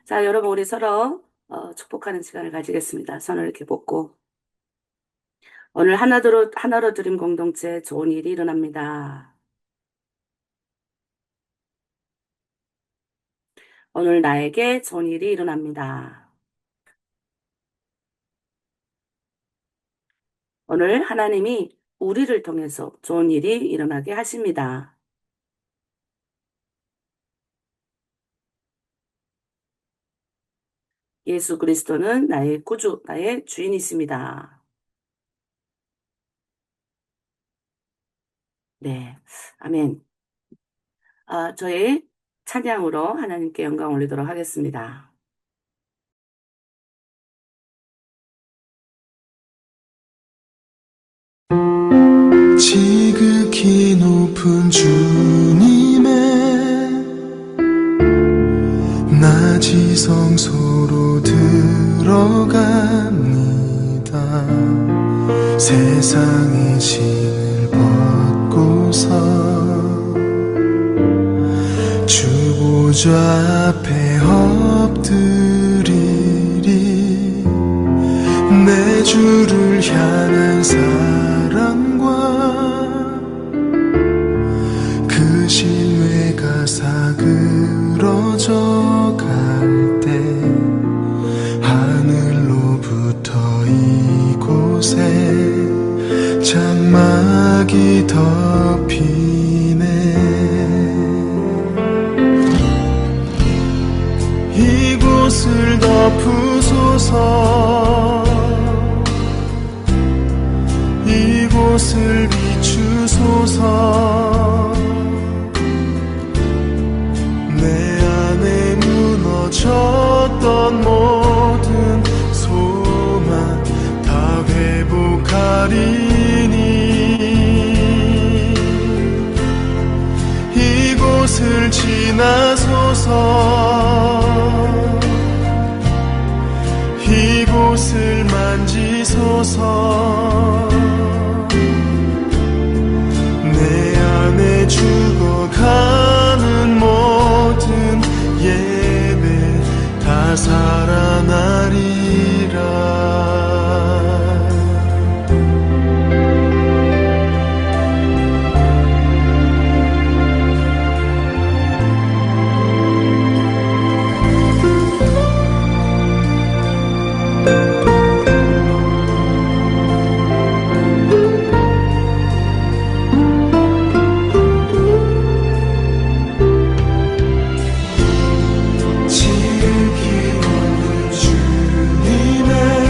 자, 여러분, 우리 서로 축복하는 시간을 가지겠습니다. 손을 이렇게 뻗고. 오늘 하나로 드림 공동체 좋은 일이 일어납니다. 오늘 나에게 좋은 일이 일어납니다. 오늘 하나님이 우리를 통해서 좋은 일이 일어나게 하십니다. 예수 그리스도는 나의 구주, 나의 주인이십니다. 네, 아멘. 저희 찬양으로 하나님께 영광 올리도록 하겠습니다. 지극히 높은 주님의 낮이 성소로 들어갑니다. 세상의 짐을 벗고서 주 보좌 앞에 엎드리리. 내 주를 향한 사랑과 그 신뢰가 사그러져 갈 때 하늘로부터 이곳에 장막이 덮이네. 이곳을 덮으소서. 이곳을 비추소서. 내 안에 무너졌던 모든 소망 다 회복하리니. 이곳을 지나소서. 이곳을 만지소서. 내 안에 죽어가는 모든 예배 다 살아나리라. 지극히 높은 주님의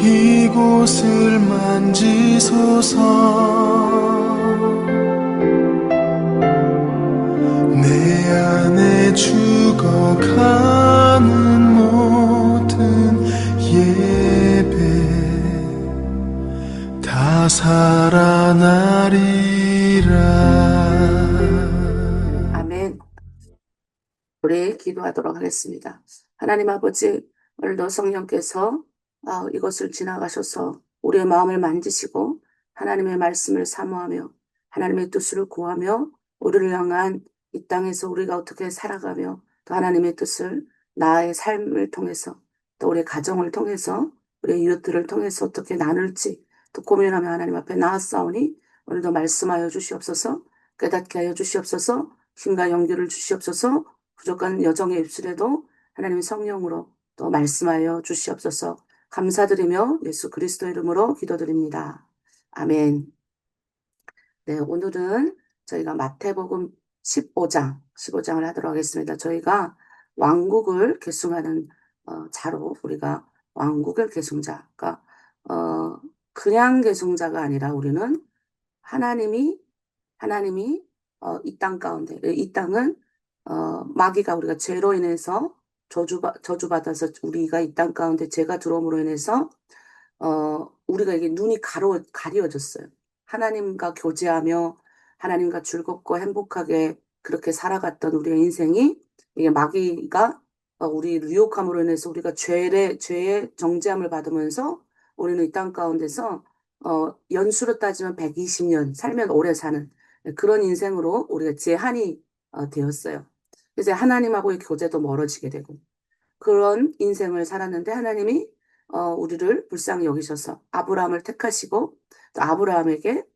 이곳을 만지소서. 내 안에 죽어가는 모든 예배 다 살아나리라. 아멘. 우리 기도하도록 하겠습니다. 하나님 아버지, 오늘도 성령께서 이것을 지나가셔서 우리의 마음을 만지시고 하나님의 말씀을 사모하며 하나님의 뜻을 구하며 우리를 향한 이 땅에서 우리가 어떻게 살아가며 또 하나님의 뜻을 나의 삶을 통해서 또 우리의 가정을 통해서 우리의 이웃들을 통해서 어떻게 나눌지 또 고민하며 하나님 앞에 나아싸우니 오늘도 말씀하여 주시옵소서. 깨닫게 하여 주시옵소서. 힘과 용기를 주시옵소서. 부족한 여정의 입술에도 하나님의 성령으로 또 말씀하여 주시옵소서. 감사드리며 예수 그리스도 이름으로 기도드립니다. 아멘. 네, 오늘은 저희가 마태복음 15장을 하도록 하겠습니다. 저희가 왕국을 계승하는 자로 우리가 왕국의 계승자, 그러니까 그냥 계승자가 아니라 우리는 하나님이 이 땅 가운데 이 땅은 마귀가 우리가 죄로 인해서 저주받아서 우리가 이 땅 가운데 죄가 들어옴으로 인해서 우리가 이게 눈이 가려졌어요. 하나님과 교제하며 하나님과 즐겁고 행복하게 그렇게 살아갔던 우리의 인생이 이게 마귀가 우리 유혹함으로 인해서 우리가 죄의 정죄함을 받으면서 우리는 이 땅 가운데서 연수로 따지면 120년 살면 오래 사는 그런 인생으로 우리가 제한이 되었어요. 이제 하나님하고의 교제도 멀어지게 되고 그런 인생을 살았는데 하나님이 우리를 불쌍히 여기셔서 아브라함을 택하시고 또 아브라함에게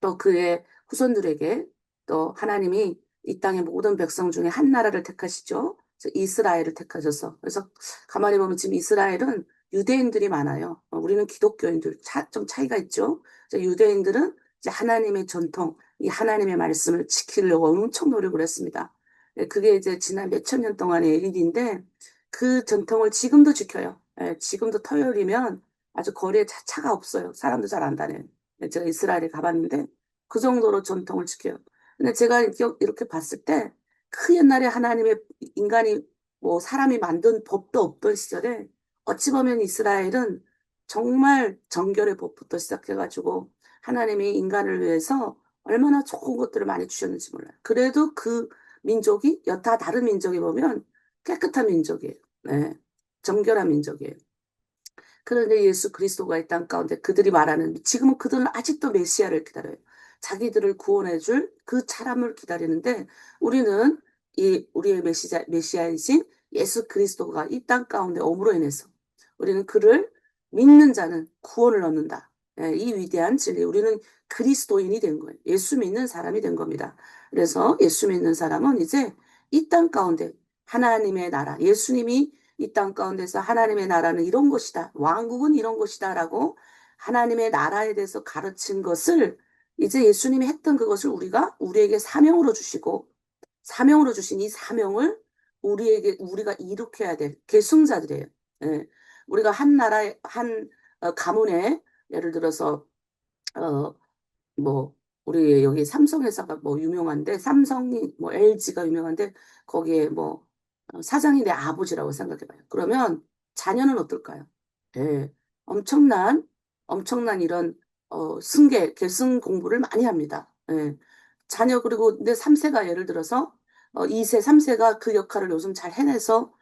또 그의 후손들에게 또 하나님이 이 땅의 모든 백성 중에 한 나라를 택하시죠. 그래서 이스라엘을 택하셔서 그래서 가만히 보면 지금 이스라엘은 유대인들이 많아요. 우리는 기독교인들 좀 차이가 있죠. 유대인들은 이제 하나님의 전통, 이 하나님의 말씀을 지키려고 엄청 노력을 했습니다. 그게 이제 지난 몇천 년 동안의 일인데 그 전통을 지금도 지켜요. 지금도 토요일이면 아주 거리에 차가 없어요. 사람도 잘 안 다녀요. 제가 이스라엘에 가봤는데 그 정도로 전통을 지켜요. 근데 제가 이렇게 봤을 때 그 옛날에 하나님의 인간이 뭐 사람이 만든 법도 없던 시절에 어찌 보면 이스라엘은 정말 정결의 법부터 시작해가지고 하나님이 인간을 위해서 얼마나 좋은 것들을 많이 주셨는지 몰라요. 그래도 그 민족이 여타 다른 민족에 보면 깨끗한 민족이에요. 네. 정결한 민족이에요. 그런데 예수 그리스도가 이 땅 가운데 그들이 말하는 지금은 그들은 아직도 메시아를 기다려요. 자기들을 구원해 줄 그 사람을 기다리는데 우리는 우리의 메시아이신 예수 그리스도가 이 땅 가운데 옴으로 인해서 우리는 그를 믿는 자는 구원을 얻는다. 이 위대한 진리. 우리는 그리스도인이 된 거예요. 예수 믿는 사람이 된 겁니다. 그래서 예수 믿는 사람은 이제 이 땅 가운데 하나님의 나라, 예수님이 이 땅 가운데서 하나님의 나라는 이런 것이다. 왕국은 이런 것이다라고 하나님의 나라에 대해서 가르친 것을 이제 예수님이 했던 그것을 우리에게 사명으로 주시고 사명으로 주신 이 사명을 우리가 이룩해야 될 계승자들이에요. 예. 우리가 한 나라의 한 가문에 예를 들어서 뭐 우리 여기 삼성 회사가 뭐 유명한데 삼성이 뭐 LG가 유명한데 거기에 뭐 사장이 내 아버지라고 생각해봐요. 그러면 자녀는 어떨까요? 예, 엄청난 이런 계승 공부를 많이 합니다. 예. 자녀 그리고 내 3세가 예를 들어서 2세, 3세가 그 역할을 요즘 잘 해내서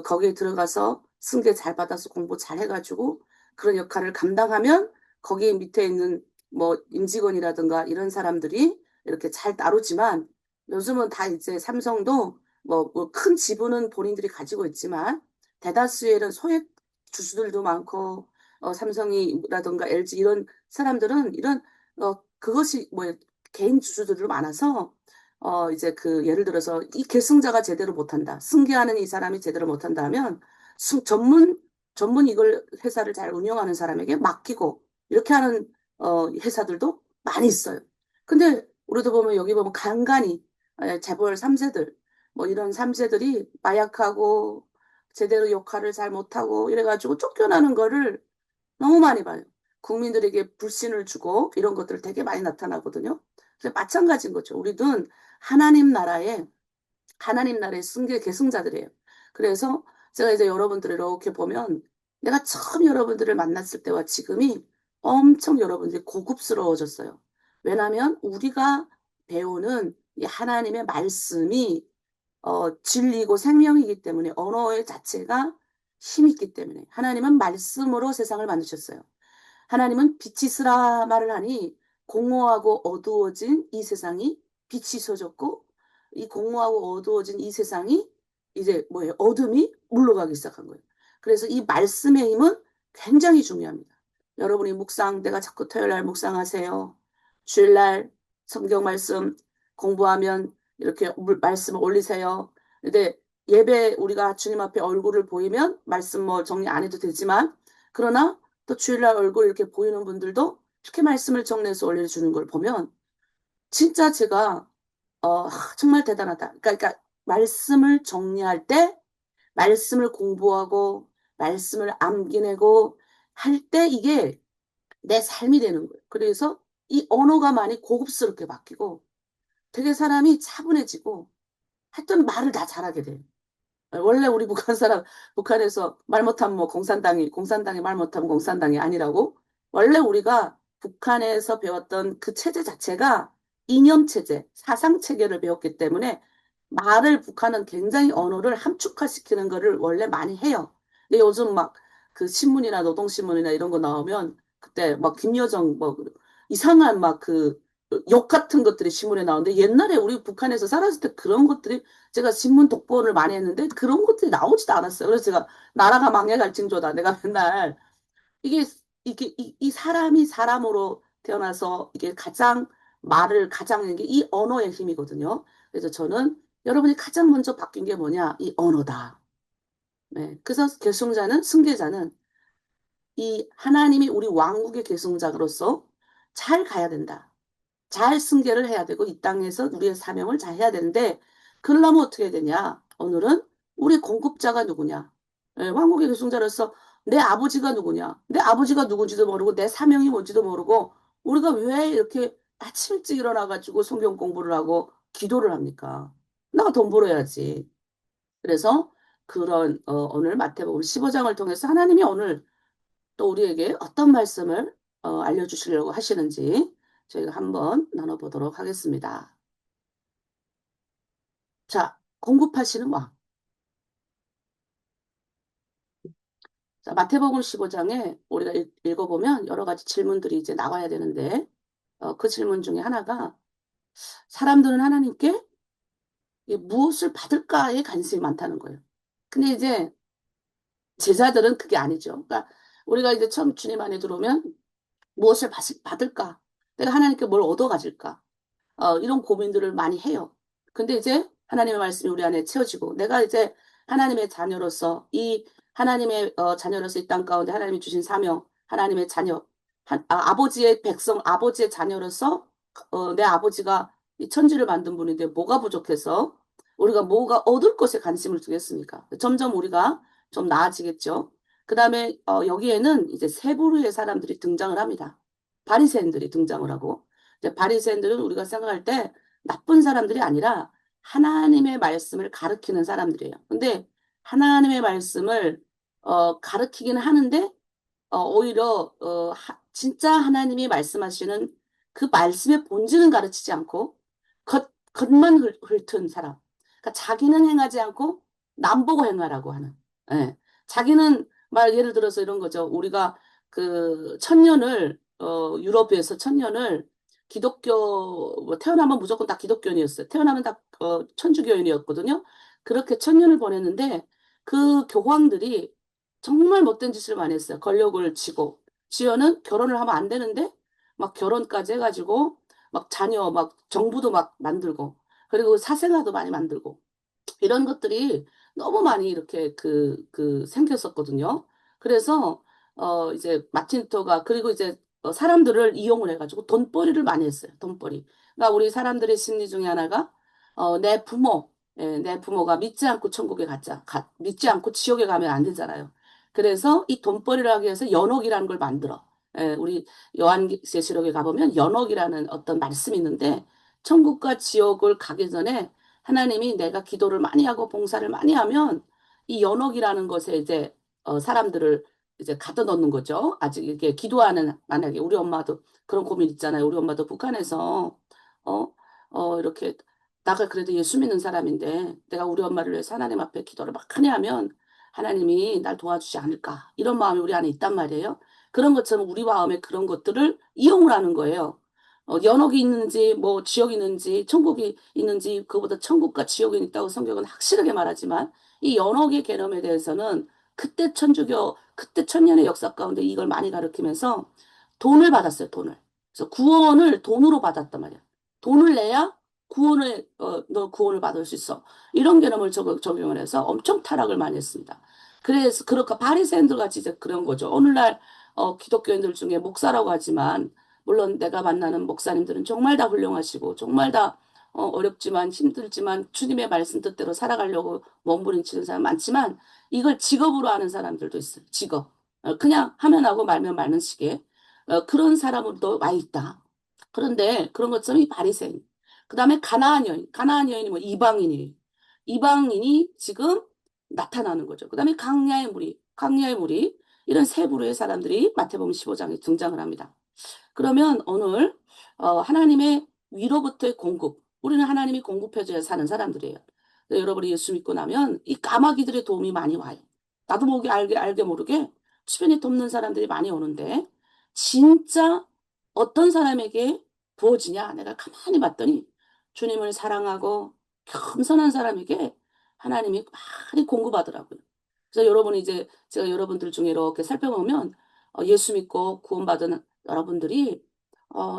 거기에 들어가서 승계 잘 받아서 공부 잘 해가지고 그런 역할을 감당하면 거기 밑에 있는 뭐 임직원이라든가 이런 사람들이 이렇게 잘 다루지만 요즘은 다 이제 삼성도 뭐 큰 지분은 본인들이 가지고 있지만 대다수의 이런 소액 주주들도 많고 삼성이라든가 LG 이런 사람들은 이런 그것이 뭐 개인 주주들도 많아서 이제 그 예를 들어서 이 계승자가 제대로 못한다. 승계하는 이 사람이 제대로 못한다면 전문 이걸 회사를 잘 운영하는 사람에게 맡기고 이렇게 하는 회사들도 많이 있어요. 근데 우리도 보면 여기 보면 간간히 재벌 3세들 뭐 이런 삼세들이 마약하고 제대로 역할을 잘 못하고 이래가지고 쫓겨나는 거를 너무 많이 봐요. 국민들에게 불신을 주고 이런 것들 되게 많이 나타나거든요. 그래서 마찬가지인 거죠. 우리는 하나님 나라에 하나님 나라의 승계 계승자들이에요. 그래서 제가 이제 여러분들을 이렇게 보면 내가 처음 여러분들을 만났을 때와 지금이 엄청 여러분들이 고급스러워졌어요. 왜냐하면 우리가 배우는 이 하나님의 말씀이 진리고 생명이기 때문에 언어의 자체가 힘이 있기 때문에 하나님은 말씀으로 세상을 만드셨어요. 하나님은 빛이 있으라 말을 하니 공허하고 어두워진 이 세상이 빛이 솟았고 이 공허하고 어두워진 이 세상이 이제 뭐예요? 어둠이 물러가기 시작한 거예요. 그래서 이 말씀의 힘은 굉장히 중요합니다. 여러분이 묵상, 내가 자꾸 토요일 날 묵상하세요. 주일날 성경 말씀 공부하면 이렇게 말씀을 올리세요. 근데 예배 우리가 주님 앞에 얼굴을 보이면 말씀 뭐 정리 안 해도 되지만 그러나 또 주일날 얼굴 이렇게 보이는 분들도 이렇게 말씀을 정리해서 올려주는 걸 보면 진짜 제가 정말 대단하다. 그러니까 말씀을 정리할 때 말씀을 공부하고 말씀을 암기내고 할 때 이게 내 삶이 되는 거예요. 그래서 이 언어가 많이 고급스럽게 바뀌고 되게 사람이 차분해지고 하여튼 말을 다 잘하게 돼요. 원래 우리 북한 사람, 북한에서 말 못하면 뭐 공산당이 말 못하면 공산당이 아니라고? 원래 우리가 북한에서 배웠던 그 체제 자체가 이념 체제, 사상 체계를 배웠기 때문에 말을 북한은 굉장히 언어를 함축화시키는 거를 원래 많이 해요. 근데 요즘 막 그 신문이나 노동신문이나 이런 거 나오면 그때 막 김여정 뭐 이상한 막 그 욕 같은 것들이 신문에 나오는데 옛날에 우리 북한에서 살았을 때 그런 것들이 제가 신문 독보를 많이 했는데 그런 것들이 나오지도 않았어요. 그래서 제가 나라가 망해갈 징조다. 내가 맨날 이게 이 사람이 사람으로 태어나서 이게 가장 말을 가장 하는 게 이 언어의 힘이거든요. 그래서 저는 여러분이 가장 먼저 바뀐 게 뭐냐? 이 언어다. 네. 그래서 결승자는 승계자는 이 하나님이 우리 왕국의 계승자로서 잘 가야 된다. 잘 승계를 해야 되고 이 땅에서 우리의 사명을 잘 해야 되는데 그러려면 어떻게 해야 되냐? 오늘은 우리 공급자가 누구냐? 예, 왕국의 계승자로서 내 아버지가 누구냐? 내 아버지가 누군지도 모르고 내 사명이 뭔지도 모르고 우리가 왜 이렇게 아침 일찍 일어나가지고 성경 공부를 하고 기도를 합니까? 나가 돈 벌어야지. 그래서 그런 오늘 마태복음 15장을 통해서 하나님이 오늘 또 우리에게 어떤 말씀을 알려주시려고 하시는지 저희가 한번 나눠보도록 하겠습니다. 자, 공급하시는 왕. 자, 마태복음 15장에 우리가 읽어보면 여러 가지 질문들이 이제 나와야 되는데 그 질문 중에 하나가 사람들은 하나님께 무엇을 받을까에 관심이 많다는 거예요. 근데 이제 제자들은 그게 아니죠. 그러니까 우리가 이제 처음 주님 안에 들어오면 무엇을 받을까? 내가 하나님께 뭘 얻어가질까? 이런 고민들을 많이 해요. 근데 이제 하나님의 말씀이 우리 안에 채워지고 내가 이제 하나님의 자녀로서 이 하나님의 자녀로서 이 땅 가운데 하나님이 주신 사명, 하나님의 자녀, 아버지의 백성, 아버지의 자녀로서 내 아버지가 이 천지를 만든 분인데 뭐가 부족해서 우리가 뭐가 얻을 것에 관심을 두겠습니까? 점점 우리가 좀 나아지겠죠. 그 다음에 여기에는 이제 세 부류의 사람들이 등장을 합니다. 바리새인들이 등장을 하고 이제 바리새인들은 우리가 생각할 때 나쁜 사람들이 아니라 하나님의 말씀을 가르치는 사람들이에요. 근데 하나님의 말씀을 가르치기는 하는데 오히려 진짜 하나님이 말씀하시는 그 말씀의 본질은 가르치지 않고 겉만 훑은 사람. 그러니까 자기는 행하지 않고 남 보고 행하라고 하는. 예. 자기는 말 예를 들어서 이런 거죠. 우리가 그 천년을 유럽에서 천년을 기독교 뭐 태어나면 무조건 다 기독교인이었어요. 태어나면 다 천주교인이었거든요. 그렇게 천년을 보냈는데 그 교황들이 정말 못된 짓을 많이 했어요. 권력을 쥐고. 쥐어는 결혼을 하면 안 되는데 막 결혼까지 해가지고 막 자녀 막 정부도 막 만들고 그리고 사생아도 많이 만들고 이런 것들이 너무 많이 이렇게 생겼었거든요. 그래서 이제 마틴 루터가 그리고 이제 사람들을 이용을 해가지고 돈벌이를 많이 했어요. 돈벌이. 그러니까 우리 사람들의 심리 중에 하나가 내 부모 내 부모가 믿지 않고 천국에 믿지 않고 지옥에 가면 안 되잖아요. 그래서 이 돈벌이를 하기 위해서 연옥이라는 걸 만들어. 우리 요한계시록에 가보면 연옥이라는 어떤 말씀이 있는데 천국과 지옥을 가기 전에 하나님이 내가 기도를 많이 하고 봉사를 많이 하면 이 연옥이라는 것에 이제 사람들을 이제 가둬놓는 거죠. 아직 이게 기도하는 만약에 우리 엄마도 그런 고민 있잖아요. 우리 엄마도 북한에서 어, 이렇게 나가 그래도 예수 믿는 사람인데 내가 우리 엄마를 위해서 하나님 앞에 기도를 많이 하면 하나님이 날 도와주지 않을까. 이런 마음이 우리 안에 있단 말이에요. 그런 것처럼 우리 마음에 그런 것들을 이용을 하는 거예요. 연옥이 있는지, 뭐, 지옥이 있는지, 천국이 있는지, 그보다 천국과 지옥이 있다고 성경은 확실하게 말하지만, 이 연옥의 개념에 대해서는 그때 천년의 역사 가운데 이걸 많이 가르치면서 돈을 받았어요, 돈을. 그래서 구원을 돈으로 받았단 말이야. 돈을 내야 너 구원을 받을 수 있어. 이런 개념을 적용을 해서 엄청 타락을 많이 했습니다. 그래서, 그렇게 바리새인들 같이 이제 그런 거죠. 오늘날, 기독교인들 중에 목사라고 하지만, 물론 내가 만나는 목사님들은 정말 다 훌륭하시고, 정말 다, 어렵지만, 힘들지만, 주님의 말씀 뜻대로 살아가려고 몸부림치는 사람 많지만, 이걸 직업으로 하는 사람들도 있어요. 직업. 그냥 하면 하고 말면 말는 식의, 그런 사람으로도 와 있다. 그런데 그런 것처럼 이 바리새인. 그 다음에 가나안 여인. 가나안 여인이 뭐 이방인이. 이방인이 지금 나타나는 거죠. 그 다음에 강야의 무리. 강야의 무리. 이런 세 부류의 사람들이 마태복음 15장에 등장을 합니다. 그러면 오늘 하나님의 위로부터의 공급. 우리는 하나님이 공급해줘야 사는 사람들이에요. 여러분이 예수 믿고 나면 이 까마귀들의 도움이 많이 와요. 나도 모르게 알게 모르게 주변에 돕는 사람들이 많이 오는데 진짜 어떤 사람에게 부어지냐? 내가 가만히 봤더니 주님을 사랑하고 겸손한 사람에게 하나님이 많이 공급하더라고요. 그래서 여러분이 이제 제가 여러분들 중에 이렇게 살펴보면 예수 믿고 구원받은 여러분들이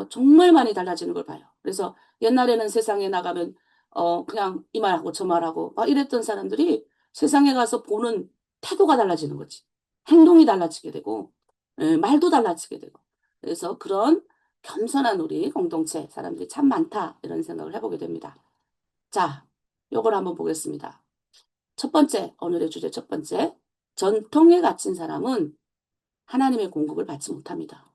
정말 많이 달라지는 걸 봐요. 그래서 옛날에는 세상에 나가면 그냥 이 말하고 저 말하고 막 이랬던 사람들이 세상에 가서 보는 태도가 달라지는 거지. 행동이 달라지게 되고 말도 달라지게 되고. 그래서 그런 겸손한 우리 공동체 사람들이 참 많다 이런 생각을 해보게 됩니다. 자, 요걸 한번 보겠습니다. 첫 번째, 오늘의 주제 첫 번째. 전통에 갇힌 사람은 하나님의 공급을 받지 못합니다.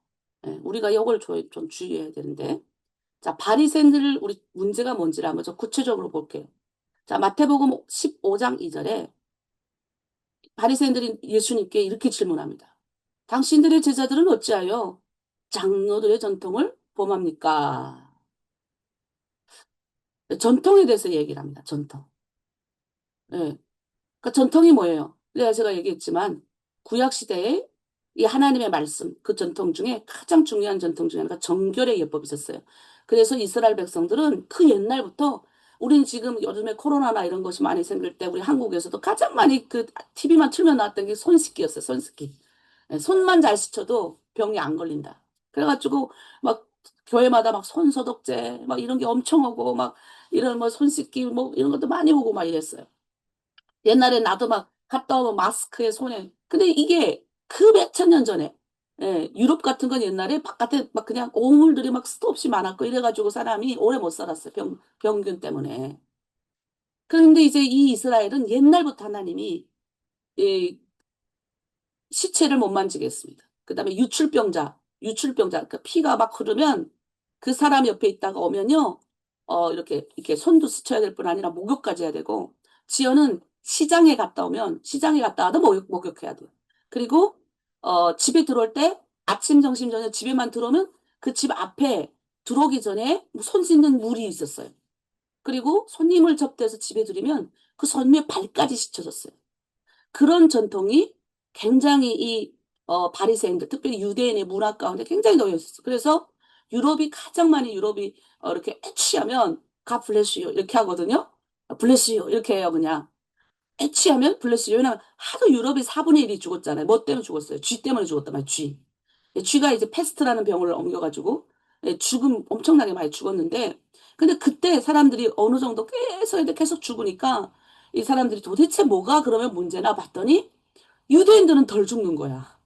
우리가 이걸 좀 주의해야 되는데. 자, 바리새인들 우리 문제가 뭔지를 한번 좀 구체적으로 볼게요. 자, 마태복음 15장 2절에 바리새인들이 예수님께 이렇게 질문합니다. 당신들의 제자들은 어찌하여 장로들의 전통을 범합니까? 전통에 대해서 얘기를 합니다. 전통. 예. 그러니까 전통이 뭐예요? 제가 얘기했지만 구약 시대에 이 하나님의 말씀 그 전통 중에 가장 중요한 전통 중에 하나가 정결의 예법이 있었어요. 그래서 이스라엘 백성들은 그 옛날부터 우리는 지금 요즘에 코로나나 이런 것이 많이 생길 때 우리 한국에서도 가장 많이 그 TV만 틀면 나왔던 게 손 씻기였어요. 손 씻기. 손만 잘 씻어도 병이 안 걸린다. 그래가지고 막 교회마다 막 손 소독제 막 이런 게 엄청 오고 막 이런 뭐 손 씻기 뭐 이런 것도 많이 오고 막 이랬어요. 옛날에 나도 막 갔다 오면 마스크에 손에. 근데 이게 그 몇천 년 전에, 유럽 같은 건 옛날에 바깥에 막 그냥 오물들이 막 수도 없이 많았고 이래가지고 사람이 오래 못 살았어요. 병균 때문에. 그런데 이제 이 이스라엘은 옛날부터 하나님이 이 시체를 못 만지겠습니다. 그 다음에 유출병자, 그 피가 막 흐르면 그 사람 옆에 있다가 오면요, 이렇게 손도 스쳐야 될 뿐 아니라 목욕까지 해야 되고, 지연은 시장에 갔다 와도 목욕해야 돼요. 그리고, 집에 들어올 때 아침, 점심, 저녁 집에만 들어오면 그 집 앞에 들어오기 전에 손 씻는 물이 있었어요. 그리고 손님을 접대해서 집에 들이면 그 손님의 발까지 씻혀졌어요. 그런 전통이 굉장히 바리새인들, 특별히 유대인의 문화 가운데 굉장히 놓여 있었어. 그래서 가장 많이 유럽이 이렇게 취하면 God bless you 이렇게 하거든요. bless you 이렇게 해요, 그냥. 취하면 bless you. 왜냐면 하도 유럽이 4분의 1이 죽었잖아요. 뭐 때문에 죽었어요? 쥐 때문에 죽었단 말이에요, 쥐. 쥐가 이제 패스트라는 병을 옮겨가지고 죽음 엄청나게 많이 죽었는데 근데 그때 사람들이 어느 정도 계속 죽으니까 이 사람들이 도대체 뭐가 그러면 문제나 봤더니 유대인들은 덜 죽는 거야.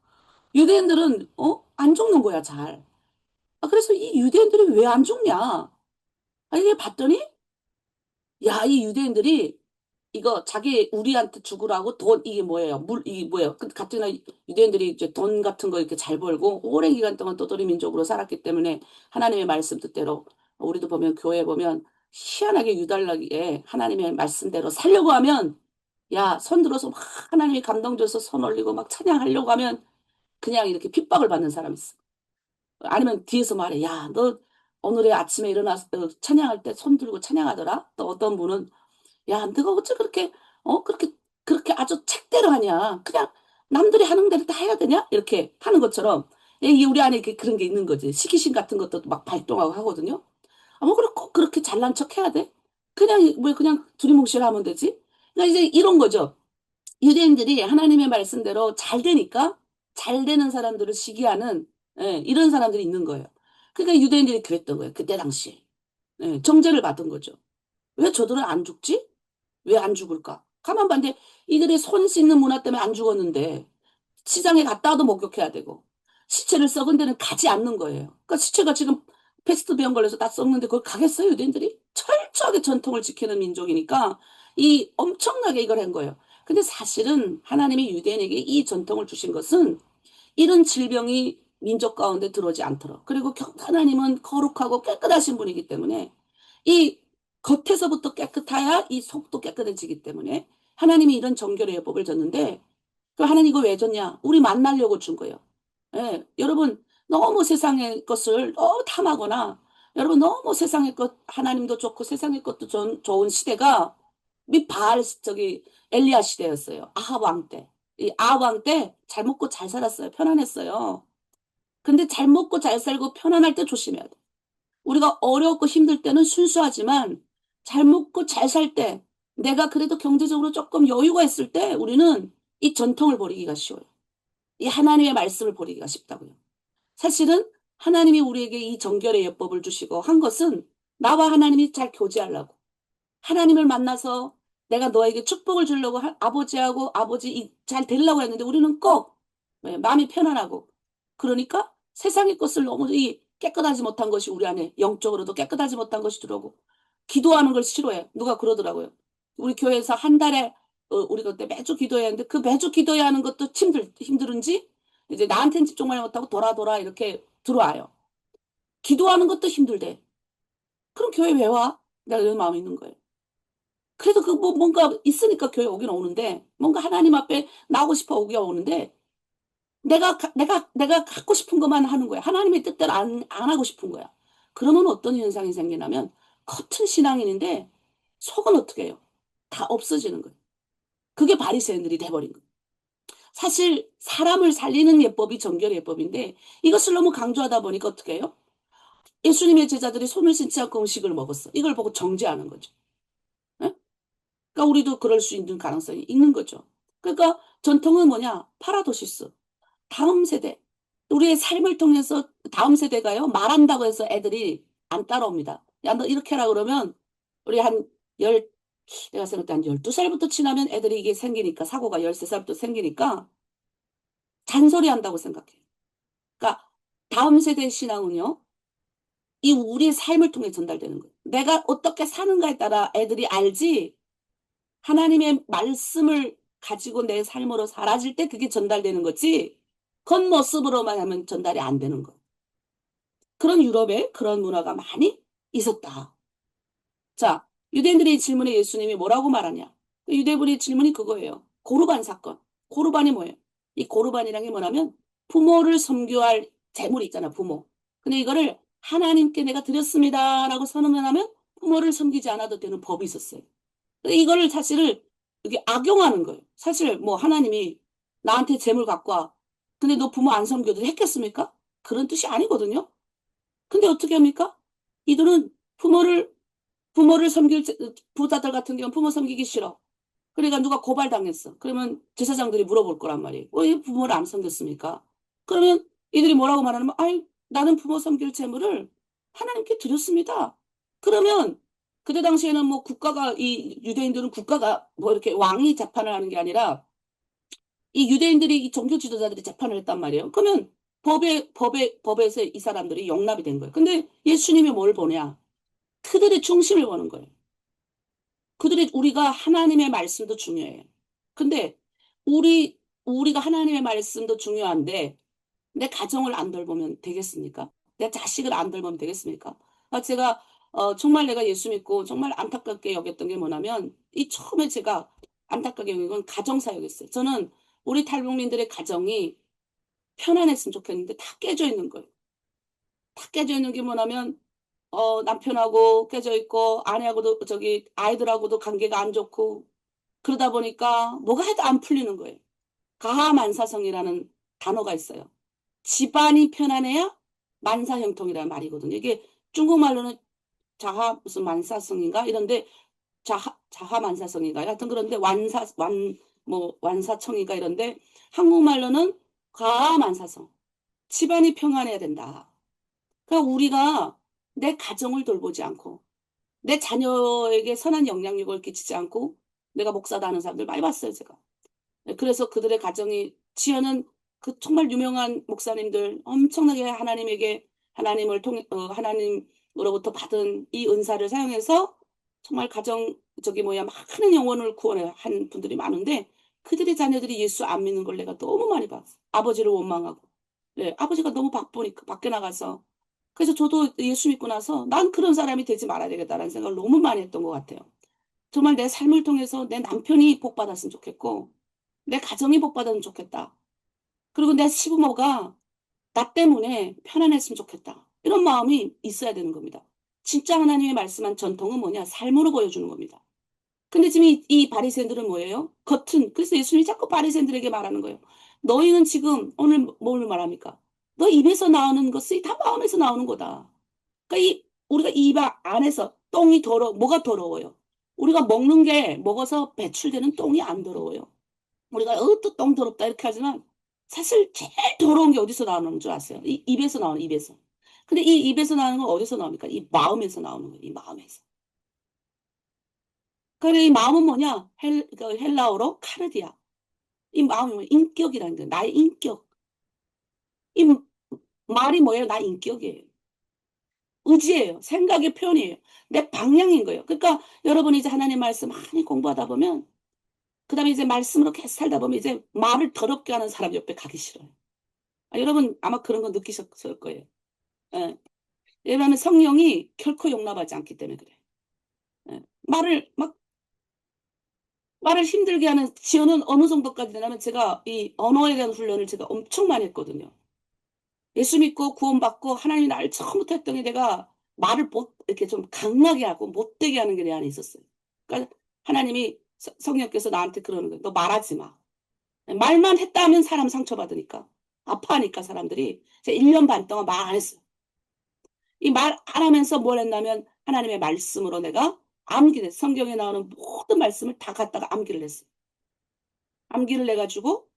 유대인들은 안 죽는 거야 잘. 그래서 이 유대인들이 왜 안 죽냐? 이게 봤더니 야 이 유대인들이 이거 자기 우리한테 죽으라고 돈 이게 뭐예요? 이게 뭐예요? 같은 유대인들이 이제 돈 같은 거 이렇게 잘 벌고 오랜 기간 동안 떠돌이 민족으로 살았기 때문에 하나님의 말씀 뜻대로 우리도 보면 교회 보면 희한하게 유달나게 하나님의 말씀대로 살려고 하면 야, 손 들어서 막 하나님이 감동 줘서 손 올리고 막 찬양하려고 하면 그냥 이렇게 핍박을 받는 사람이 있어. 아니면 뒤에서 말해. 야, 너 오늘의 아침에 일어나서 찬양할 때 손 들고 찬양하더라? 또 어떤 분은 야, 너가 어째 그렇게, 그렇게 아주 책대로 하냐? 그냥 남들이 하는 대로 다 해야 되냐? 이렇게 하는 것처럼, 이 우리 안에 그런 게 있는 거지. 시기심 같은 것도 막 발동하고 하거든요. 아, 뭐, 꼭 그렇게 잘난 척 해야 돼? 그냥, 왜 그냥 두리뭉실 하면 되지? 그러니까 이제 이런 거죠. 유대인들이 하나님의 말씀대로 잘 되니까 잘 되는 사람들을 시기하는, 이런 사람들이 있는 거예요. 그러니까 유대인들이 그랬던 거예요. 그때 당시에. 정죄를 받은 거죠. 왜 저들은 안 죽지? 왜 안 죽을까? 가만 봤는데 이들의 손 씻는 문화 때문에 안 죽었는데 시장에 갔다 와도 목욕해야 되고 시체를 썩은 데는 가지 않는 거예요. 그러니까 시체가 지금 패스트병 걸려서 다 썩는데 그걸 가겠어요, 유대인들이? 철저하게 전통을 지키는 민족이니까 이 엄청나게 이걸 한 거예요. 근데 사실은 하나님이 유대인에게 이 전통을 주신 것은 이런 질병이 민족 가운데 들어오지 않도록. 그리고 하나님은 거룩하고 깨끗하신 분이기 때문에 이 겉에서부터 깨끗해야 이 속도 깨끗해지기 때문에 하나님이 이런 정결의 예법을 줬는데 그 하나님 이거 왜 줬냐? 우리 만나려고 준 거예요. 여러분 너무 세상의 것을 너무 탐하거나 여러분 너무 세상의 것 하나님도 좋고 세상의 것도 좋은 시대가 바알 저기 엘리야 시대였어요. 아합 왕 때. 이 아합 왕 때 잘 먹고 잘 살았어요. 편안했어요. 근데 잘 먹고 잘 살고 편안할 때 조심해야 돼. 우리가 어렵고 힘들 때는 순수하지만 잘 먹고 잘 살 때, 내가 그래도 경제적으로 조금 여유가 있을 때 우리는 이 전통을 버리기가 쉬워요. 이 하나님의 말씀을 버리기가 쉽다고요. 사실은 하나님이 우리에게 이 정결의 예법을 주시고 한 것은 나와 하나님이 잘 교제하려고. 하나님을 만나서 내가 너에게 축복을 주려고 아버지하고 아버지 잘 되려고 했는데 우리는 꼭 마음이 편안하고 그러니까 세상의 것을 너무 이 깨끗하지 못한 것이 우리 안에 영적으로도 깨끗하지 못한 것이 들어오고 기도하는 걸 싫어해. 누가 그러더라고요. 우리 교회에서 한 달에 우리가 그때 매주 기도해야 하는데 그 매주 기도해야 하는 것도 힘들은지 이제 나한테는 집중을 못하고 돌아 이렇게 들어와요. 기도하는 것도 힘들대. 그럼 교회 왜 와? 내가 이런 마음이 있는 거예요. 그래도 그 뭐 뭔가 있으니까 교회 오긴 오는데 뭔가 하나님 앞에 나오고 싶어 오긴 오는데 내가 갖고 싶은 것만 하는 거야. 하나님의 뜻대로 안 하고 싶은 거야. 그러면 어떤 현상이 생기냐면 겉은 신앙인인데 속은 어떻게 해요? 다 없어지는 거예요. 그게 바리새인들이 돼버린 거예요. 사실 사람을 살리는 예법이 정결의 예법인데 이것을 너무 강조하다 보니까 어떻게 해요? 예수님의 제자들이 손을 씻지 않고 음식을 먹었어. 이걸 보고 정죄하는 거죠. 예? 그러니까 우리도 그럴 수 있는 가능성이 있는 거죠. 그러니까 전통은 뭐냐? 파라도시스. 다음 세대. 우리의 삶을 통해서 다음 세대가요, 말한다고 해서 애들이 안 따라옵니다. 야, 너 이렇게 하라 그러면 우리 내가 생각할 때 한 12살부터 지나면 애들이 이게 생기니까, 사고가 13살부터 생기니까 잔소리 한다고 생각해요. 그러니까 다음 세대의 신앙은요, 이 우리의 삶을 통해 전달되는 거예요. 내가 어떻게 사는가에 따라 애들이 알지, 하나님의 말씀을 가지고 내 삶으로 살아질 때 그게 전달되는 거지, 겉모습으로만 하면 전달이 안 되는 거예요. 그런 유럽에 그런 문화가 많이 있었다. 자, 유대인들의 질문에 예수님이 뭐라고 말하냐? 유대인들의 질문이 그거예요. 고르반 사건. 고르반이 뭐예요? 이 고르반이란 게 뭐냐면 부모를 섬겨할 재물이 있잖아, 부모. 근데 이거를 하나님께 내가 드렸습니다라고 선언하면 부모를 섬기지 않아도 되는 법이 있었어요. 근데 이거를 사실을 이게 악용하는 거예요. 사실 뭐 하나님이 나한테 재물 갖고 와. 근데 너 부모 안 섬겨도 했겠습니까? 그런 뜻이 아니거든요. 근데 어떻게 합니까? 이들은 부모를 섬길, 부자들 같은 경우는 부모 섬기기 싫어. 그러니까 누가 고발당했어. 그러면 제사장들이 물어볼 거란 말이에요. 왜 부모를 안 섬겼습니까? 그러면 이들이 뭐라고 말하냐면, 아이, 나는 부모 섬길 재물을 하나님께 드렸습니다. 그러면 그때 당시에는 뭐 이 유대인들은 국가가 뭐 이렇게 왕이 재판을 하는 게 아니라 이 유대인들이 이 종교 지도자들이 재판을 했단 말이에요. 그러면 법에서 이 사람들이 용납이 된 거예요. 근데 예수님이 뭘 보냐? 그들의 중심을 보는 거예요. 우리가 하나님의 말씀도 중요해요. 근데 우리가 하나님의 말씀도 중요한데 내 가정을 안 돌보면 되겠습니까? 내 자식을 안 돌보면 되겠습니까? 제가 정말 내가 예수 믿고 정말 안타깝게 여겼던 게 뭐냐면 이 처음에 제가 안타깝게 여긴 건 가정사역이었어요. 저는 우리 탈북민들의 가정이 편안했으면 좋겠는데 다 깨져 있는 거예요. 다 깨져 있는 게 뭐냐면 남편하고 깨져 있고 아내하고도 저기 아이들하고도 관계가 안 좋고 그러다 보니까 뭐가 해도 안 풀리는 거예요. 가하만사성이라는 단어가 있어요. 집안이 편안해야 만사형통이라는 말이거든요. 이게 중국말로는 무슨 만사성인가 이런데 자하만사성인가 하여튼 그런데 완사청인가 이런데 한국말로는 가하만사성. 집안이 평안해야 된다. 그러니까 우리가 내 가정을 돌보지 않고 내 자녀에게 선한 영향력을 끼치지 않고 내가 목사다 하는 사람들 많이 봤어요, 제가. 그래서 그들의 가정이 지어는 그 정말 유명한 목사님들 엄청나게 하나님으로부터 받은 이 은사를 사용해서 정말 많은 영혼을 구원한 분들이 많은데 그들의 자녀들이 예수 안 믿는 걸 내가 너무 많이 봤어. 아버지를 원망하고. 네, 아버지가 너무 바쁘니까 밖에 나가서. 그래서 저도 예수 믿고 나서 난 그런 사람이 되지 말아야 되겠다라는 생각을 너무 많이 했던 것 같아요. 정말 내 삶을 통해서 내 남편이 복 받았으면 좋겠고 내 가정이 복 받았으면 좋겠다. 그리고 내 시부모가 나 때문에 편안했으면 좋겠다. 이런 마음이 있어야 되는 겁니다. 진짜 하나님의 말씀한 전통은 뭐냐? 삶으로 보여주는 겁니다. 근데 지금 이 바리새인들은 뭐예요? 그래서 예수님이 자꾸 바리새인들에게 말하는 거예요. 너희는 지금 오늘 뭘 말합니까? 너 입에서 나오는 것이 다 마음에서 나오는 거다. 그러니까 우리가 입 안에서 뭐가 더러워요? 우리가 먹는 게 먹어서 배출되는 똥이 안 더러워요. 우리가 또 똥 더럽다 이렇게 하지만 사실 제일 더러운 게 어디서 나오는 줄 아세요? 이 입에서 나오는 입에서. 근데 이 입에서 나오는 건 어디서 나옵니까? 이 마음에서 나오는 거예요. 이 마음에서. 그러니까 이 마음은 뭐냐? 그 헬라어로 카르디아. 이 마음이 뭐냐? 인격이라는 거예요. 나의 인격. 이 말이 뭐예요? 나의 인격이에요. 의지예요. 생각의 표현이에요. 내 방향인 거예요. 그러니까 여러분이 이제 하나님 말씀 많이 공부하다 보면 그다음에 이제 말씀으로 계속 살다 보면 이제 말을 더럽게 하는 사람 옆에 가기 싫어요. 여러분 아마 그런 거 느끼셨을 거예요. 예. 왜냐하면 성령이 결코 용납하지 않기 때문에 그래. 예. 말을 힘들게 하는 지어는 어느 정도까지 되냐면 제가 이 언어에 대한 훈련을 제가 엄청 많이 했거든요. 예수 믿고 구원받고 하나님이 나를 처음부터 했던 게 내가 말을 이렇게 좀 강하게 하고 못되게 하는 게 내 안에 있었어요. 그러니까 하나님이 성령께서 나한테 그러는 거예요. 너 말하지 마. 말만 했다 하면 사람 상처받으니까. 아파하니까 사람들이. 제가 1년 반 동안 말 안 했어요. 이 말 안 하면서 뭘 했냐면 하나님의 말씀으로 내가 암기를 했어요. 성경에 나오는 모든 말씀을 다 갖다가 암기를 했어요. 암기를 해가지고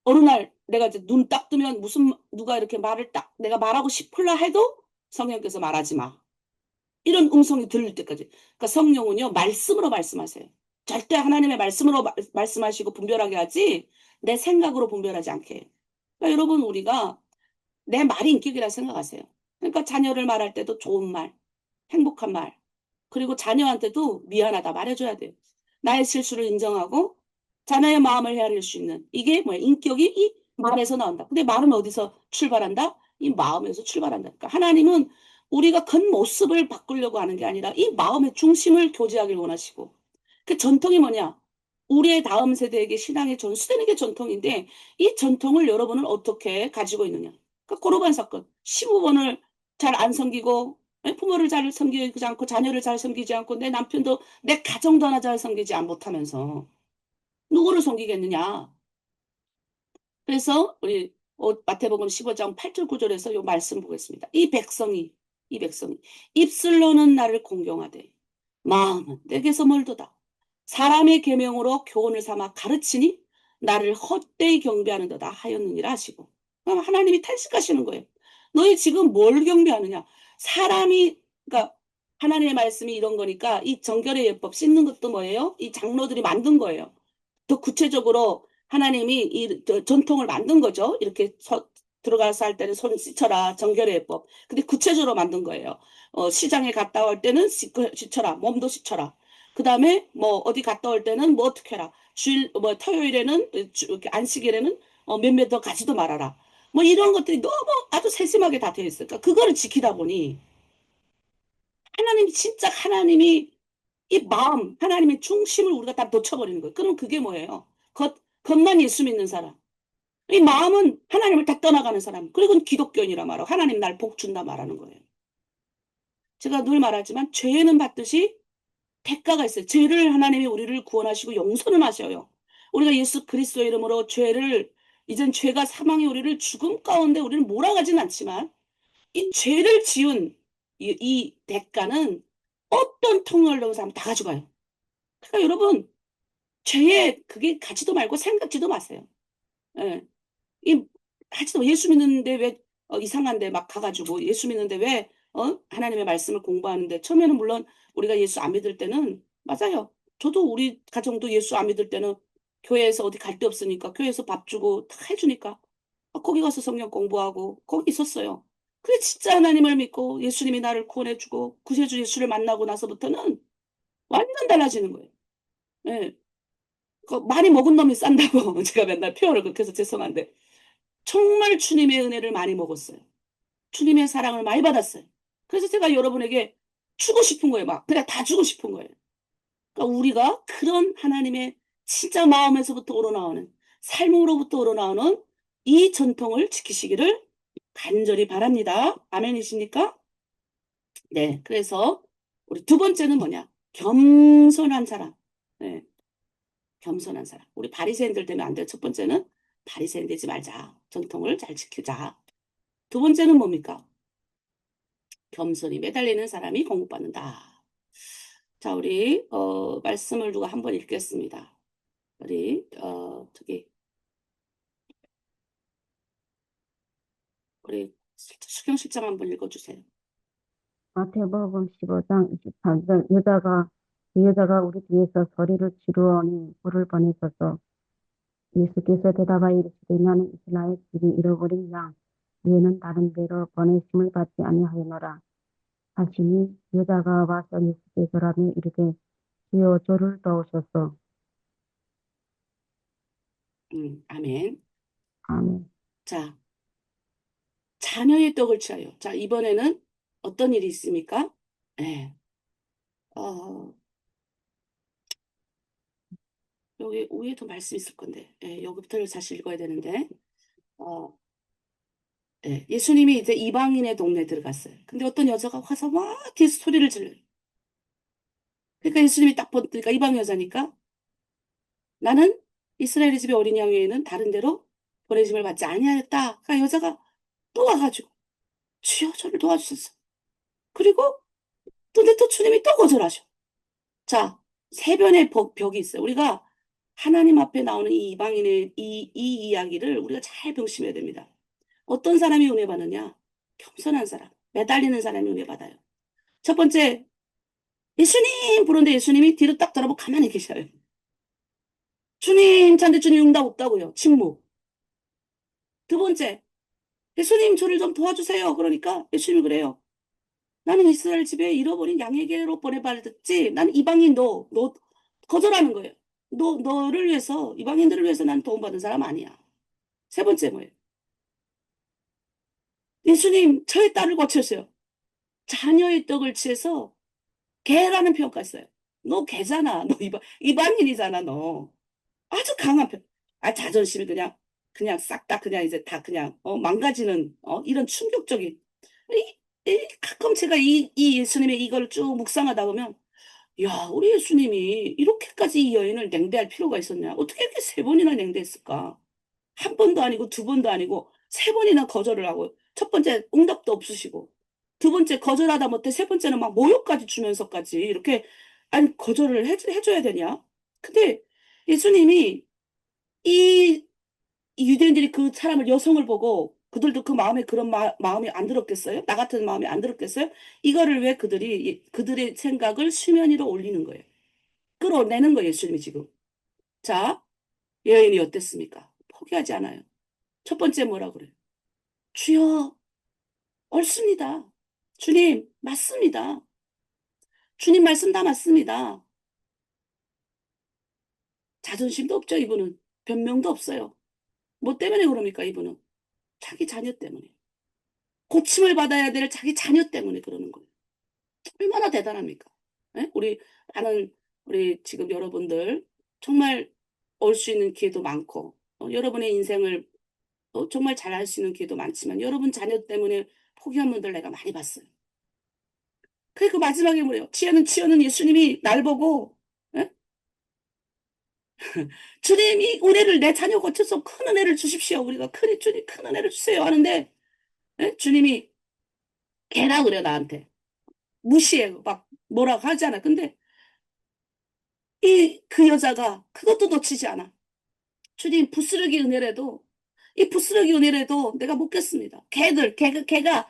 어느 날 내가 이제 눈 딱 뜨면 누가 이렇게 내가 말하고 싶을라 해도 성령께서 말하지 마. 이런 음성이 들릴 때까지. 그러니까 성령은요, 말씀으로 말씀하세요. 절대 하나님의 말씀으로 말씀하시고 분별하게 하지, 내 생각으로 분별하지 않게 해요. 그러니까 여러분, 우리가 내 말이 인격이라 생각하세요. 그러니까 자녀를 말할 때도 좋은 말, 행복한 말, 그리고 자녀한테도 미안하다 말해줘야 돼요. 나의 실수를 인정하고 자녀의 마음을 헤아릴 수 있는 이게 뭐야? 인격이 이 말에서 나온다. 근데 말은 어디서 출발한다? 이 마음에서 출발한다. 그러니까 하나님은 우리가 겉모습을 바꾸려고 하는 게 아니라 이 마음의 중심을 교제하길 원하시고 그 전통이 뭐냐? 우리의 다음 세대에게 신앙의 전수되는 게 전통인데 이 전통을 여러분은 어떻게 가지고 있느냐? 그러니까 고로반 사건 15번을 잘 안 섬기고 부모를 잘 섬기지 않고 자녀를 잘 섬기지 않고 내 남편도 내 가정도 하나 잘 섬기지 못하면서 누구를 섬기겠느냐? 그래서 우리 마태복음 15장 8절 9절에서 이 말씀 보겠습니다. 이 백성이 입술로는 나를 공경하되 마음은 내게서 멀도다. 사람의 계명으로 교훈을 삼아 가르치니 나를 헛되이 경배하는도다 하였느니라 하시고 그럼 하나님이 탄식하시는 거예요. 너희 지금 뭘 경배하느냐? 그러니까 하나님의 말씀이 이런 거니까 이 정결의 예법 씻는 것도 뭐예요? 이 장로들이 만든 거예요. 더 구체적으로 하나님이 전통을 만든 거죠. 이렇게 들어가서 할 때는 손 씻쳐라. 정결의 예법. 근데 구체적으로 만든 거예요. 시장에 갔다 올 때는 씻쳐라. 몸도 씻쳐라. 그 다음에 뭐 어디 갔다 올 때는 뭐 어떻게 해라. 뭐 토요일에는, 안식일에는 몇몇 더 가지도 말아라. 뭐 이런 것들이 너무 아주 세심하게 다 되어 있어요. 그러니까 그거를 지키다 보니 하나님이 진짜 하나님이 이 마음, 하나님의 중심을 우리가 다 놓쳐버리는 거예요. 그럼 그게 뭐예요? 겉만 예수 믿는 사람. 이 마음은 하나님을 다 떠나가는 사람. 그리고 기독교인이라 말하고 하나님 날 복 준다 말하는 거예요. 제가 늘 말하지만 죄는 받듯이 대가가 있어요. 죄를 하나님이 우리를 구원하시고 용서는 하셔요. 우리가 예수 그리스도의 이름으로 이젠 죄가 사망의 우리를 죽음 가운데 우리는 몰아가진 않지만 이 죄를 지은 이 대가는 어떤 통로를 넣은 사람 다 가져가요. 그러니까 여러분 죄에 그게 가지도 말고 생각지도 마세요. 예. 이 하지도 예수 믿는데 왜 이상한데 막 가가지고 예수 믿는데 왜 하나님의 말씀을 공부하는데 처음에는 물론 우리가 예수 안 믿을 때는 맞아요. 저도 우리 가정도 예수 안 믿을 때는 교회에서 어디 갈 데 없으니까 교회에서 밥 주고 다 해주니까 거기 가서 성경 공부하고 거기 있었어요. 그래 진짜 하나님을 믿고 예수님이 나를 구원해주고 구세주 예수를 만나고 나서부터는 완전 달라지는 거예요. 예. 많이 먹은 놈이 싼다고 제가 맨날 표현을 그렇게 해서 죄송한데 정말 주님의 은혜를 많이 먹었어요. 주님의 사랑을 많이 받았어요. 그래서 제가 여러분에게 주고 싶은 거예요. 막 그냥 다 주고 싶은 거예요. 그러니까 우리가 그런 하나님의 진짜 마음에서부터 우러나오는 삶으로부터 우러나오는 이 전통을 지키시기를 간절히 바랍니다. 아멘이십니까? 네. 그래서 우리 두 번째는 뭐냐? 겸손한 사람. 네. 겸손한 사람. 우리 바리새인들 되면 안 돼요. 첫 번째는 바리새인 되지 말자. 전통을 잘 지키자. 두 번째는 뭡니까? 겸손히 매달리는 사람이 공급받는다. 자, 우리 말씀을 누가 한번 읽겠습니다. 저기 우리 수경 실장 한번 읽어주세요. 마태복음 15장 23절 그 여자가 우리 뒤에서 소리를 지르오니 물을 보내소서. 예수께서 대답하여 이르시되 나는 이스라엘 집이 잃어버린 양 외에는 다른 데로 보내심을 받지 아니하였노라 하시니 여자가 와서 예수께서라며 이르되 주여 저를 도우소서. 아멘. 아멘. 자, 자녀의 떡을 취하여. 자, 이번에는 어떤 일이 있습니까? 네. 여기 위에도 말씀 있을 건데, 여기부터를 다시 읽어야 되는데, 어, 예수님이 이제 이방인의 동네에 들어갔어요. 근데 어떤 여자가 와서 막 뒤에서 소리를 질러요. 그러니까 예수님이 딱 보니까 이방 여자니까 나는 이스라엘의 집에 어린 양 외에는 다른 데로 보내심을 받지 아니하였다. 그러니까 여자가 또 와가지고 주여 저를 도와주셨어. 그리고 근데 또 주님이 또 거절하셔. 자, 세 변의 벽이 있어요. 우리가 하나님 앞에 나오는 이 이방인의 이 이야기를 우리가 잘 병심해야 됩니다. 어떤 사람이 은혜 받느냐? 겸손한 사람, 매달리는 사람이 은혜 받아요. 첫 번째, 예수님 부르는데 예수님이 뒤로 딱 돌아보고 가만히 계셔요. 주님, 잔데 주님 응답 없다고요. 침묵. 두 번째, 예수님 저를 좀 도와주세요. 그러니까 예수님이 그래요. 나는 이스라엘 집에 잃어버린 양에게로 보내받았지. 나는 이방인 너 거절하는 거예요. 너를 위해서, 이방인들을 위해서 난 도움받은 사람 아니야. 세 번째 뭐예요? 예수님, 저의 딸을 고쳐주세요. 자녀의 떡을 취해서 개라는 표현까지 써요. 너 개잖아. 너 이방인이잖아, 너. 아주 강한 편. 자존심이 그냥 싹 다 그냥 이제 다 그냥, 망가지는, 이런 충격적인. 가끔 제가 이 예수님의 이걸 쭉 묵상하다 보면, 야, 우리 예수님이 이렇게까지 이 여인을 냉대할 필요가 있었냐? 어떻게 이렇게 세 번이나 냉대했을까? 한 번도 아니고 두 번도 아니고 세 번이나 거절을 하고 첫 번째 응답도 없으시고 두 번째 거절하다 못해 세 번째는 막 모욕까지 주면서까지 이렇게 아니 거절을 해줘야 되냐? 근데 예수님이 이 유대인들이 그 사람을 여성을 보고 그들도 그 마음에 그런 마음이 안 들었겠어요? 나 같은 마음이 안 들었겠어요? 이거를 왜 그들의 생각을 수면 위로 올리는 거예요? 끌어내는 거예요, 예수님이 지금. 자, 여인이 어땠습니까? 포기하지 않아요. 첫 번째 뭐라 그래요? 주여, 옳습니다. 주님, 맞습니다. 주님 말씀 다 맞습니다. 자존심도 없죠, 이분은. 변명도 없어요. 뭐 때문에 그럽니까, 이분은? 자기 자녀 때문에. 고침을 받아야 될 자기 자녀 때문에 그러는 거예요. 얼마나 대단합니까? 예? 우리 지금 여러분들 정말 올 수 있는 기회도 많고, 여러분의 인생을 정말 잘할 수 있는 기회도 많지만, 여러분 자녀 때문에 포기한 분들 내가 많이 봤어요. 그리고 마지막에 뭐래요? 치여는 예수님이 날 보고, 예? 주님이 은혜를 내 자녀 고쳐서 큰 은혜를 주십시오. 우리가 주님 큰 은혜를 주세요 하는데, 예? 주님이 개라 그래, 나한테. 무시해. 막 뭐라고 하잖아. 근데 그 여자가 그것도 놓치지 않아. 주님, 부스러기 은혜라도, 이 부스러기 은혜라도 내가 먹겠습니다. 개가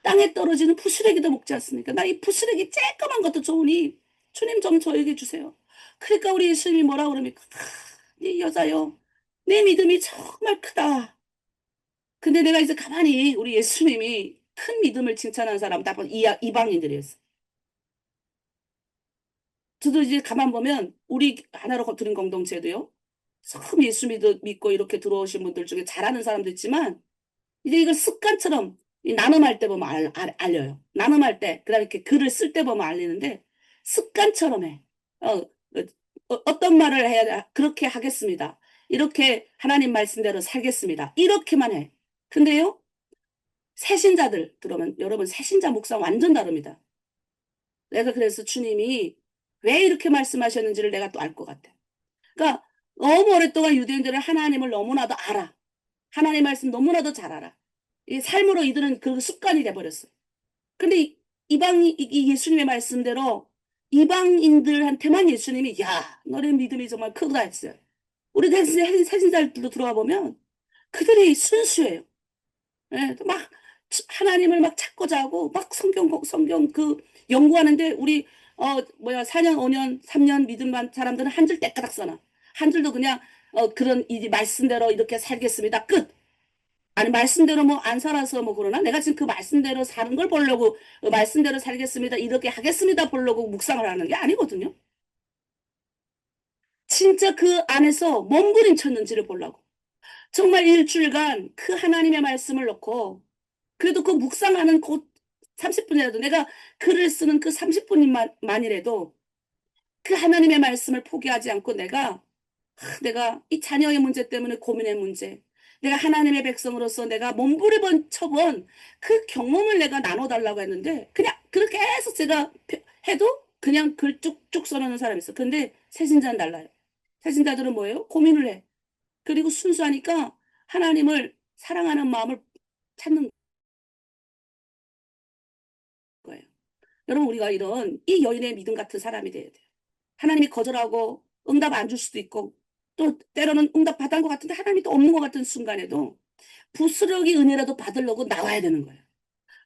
땅에 떨어지는 부스러기도 먹지 않습니까? 나 이 부스러기 쬐까만 것도 좋으니 주님 좀 저에게 주세요. 그러니까 우리 예수님이 뭐라 그럽니까? 이 여자요, 내 믿음이 정말 크다. 근데 내가 이제 가만히 우리 예수님이 큰 믿음을 칭찬한 사람 다 이방인들이었어. 저도 이제 가만 보면 우리 하나로 거투는 공동체도요. 처음 믿고 이렇게 들어오신 분들 중에 잘하는 사람도 있지만 이제 이걸 습관처럼 이 나눔할 때 보면 알려요. 나눔할 때, 그다음에 이렇게 글을 쓸 때 보면 알리는데 습관처럼 해. 어떤 말을 해야 돼? 그렇게 하겠습니다. 이렇게 하나님 말씀대로 살겠습니다. 이렇게만 해. 근데요, 새신자들 들어오면 여러분 새신자 묵상 완전 다릅니다. 내가 그래서 주님이 왜 이렇게 말씀하셨는지를 내가 또 알 것 같아. 그러니까 너무 오랫동안 유대인들은 하나님을 너무나도 알아. 하나님 말씀 너무나도 잘 알아. 이 삶으로 이들은 그 습관이 돼버렸어. 근데 이 예수님의 말씀대로 이방인들한테만 예수님이 야, 너네 믿음이 정말 크다 했어요. 우리 새신자들도 들어와 보면 그들이 순수해요. 예, 막 하나님을 막 찾고자 하고 막 성경 그 연구하는데 우리 4년, 5년, 3년 믿음만 사람들은 한 줄 떼까닥 써놔. 한 줄도 그냥 그런 이 말씀대로 이렇게 살겠습니다. 끝. 아니 말씀대로 뭐 안 살아서 뭐 그러나 내가 지금 그 말씀대로 사는 걸 보려고 말씀대로 살겠습니다. 이렇게 하겠습니다. 보려고 묵상을 하는 게 아니거든요. 진짜 그 안에서 몸부림쳤는지를 보려고. 정말 일주일간 그 하나님의 말씀을 놓고 그래도 그 묵상하는 그 30분이라도 내가 글을 쓰는 그 30분만이라도 그 하나님의 말씀을 포기하지 않고 내가 이 자녀의 문제 때문에 고민의 문제, 내가 하나님의 백성으로서 내가 몸부림을 쳐본 그 경험을 내가 나눠달라고 했는데 그냥 그렇게 해서 제가 해도 그냥 글 쭉쭉 써놓는 사람이 있어. 근데 새신자는 달라요. 새신자들은 뭐예요? 고민을 해. 그리고 순수하니까 하나님을 사랑하는 마음을 찾는 거예요. 여러분 우리가 이런 이 여인의 믿음 같은 사람이 돼야 돼요. 하나님이 거절하고 응답 안 줄 수도 있고 또 때로는 응답 받은 것 같은데 하나님이 또 없는 것 같은 순간에도 부스러기 은혜라도 받으려고 나와야 되는 거예요.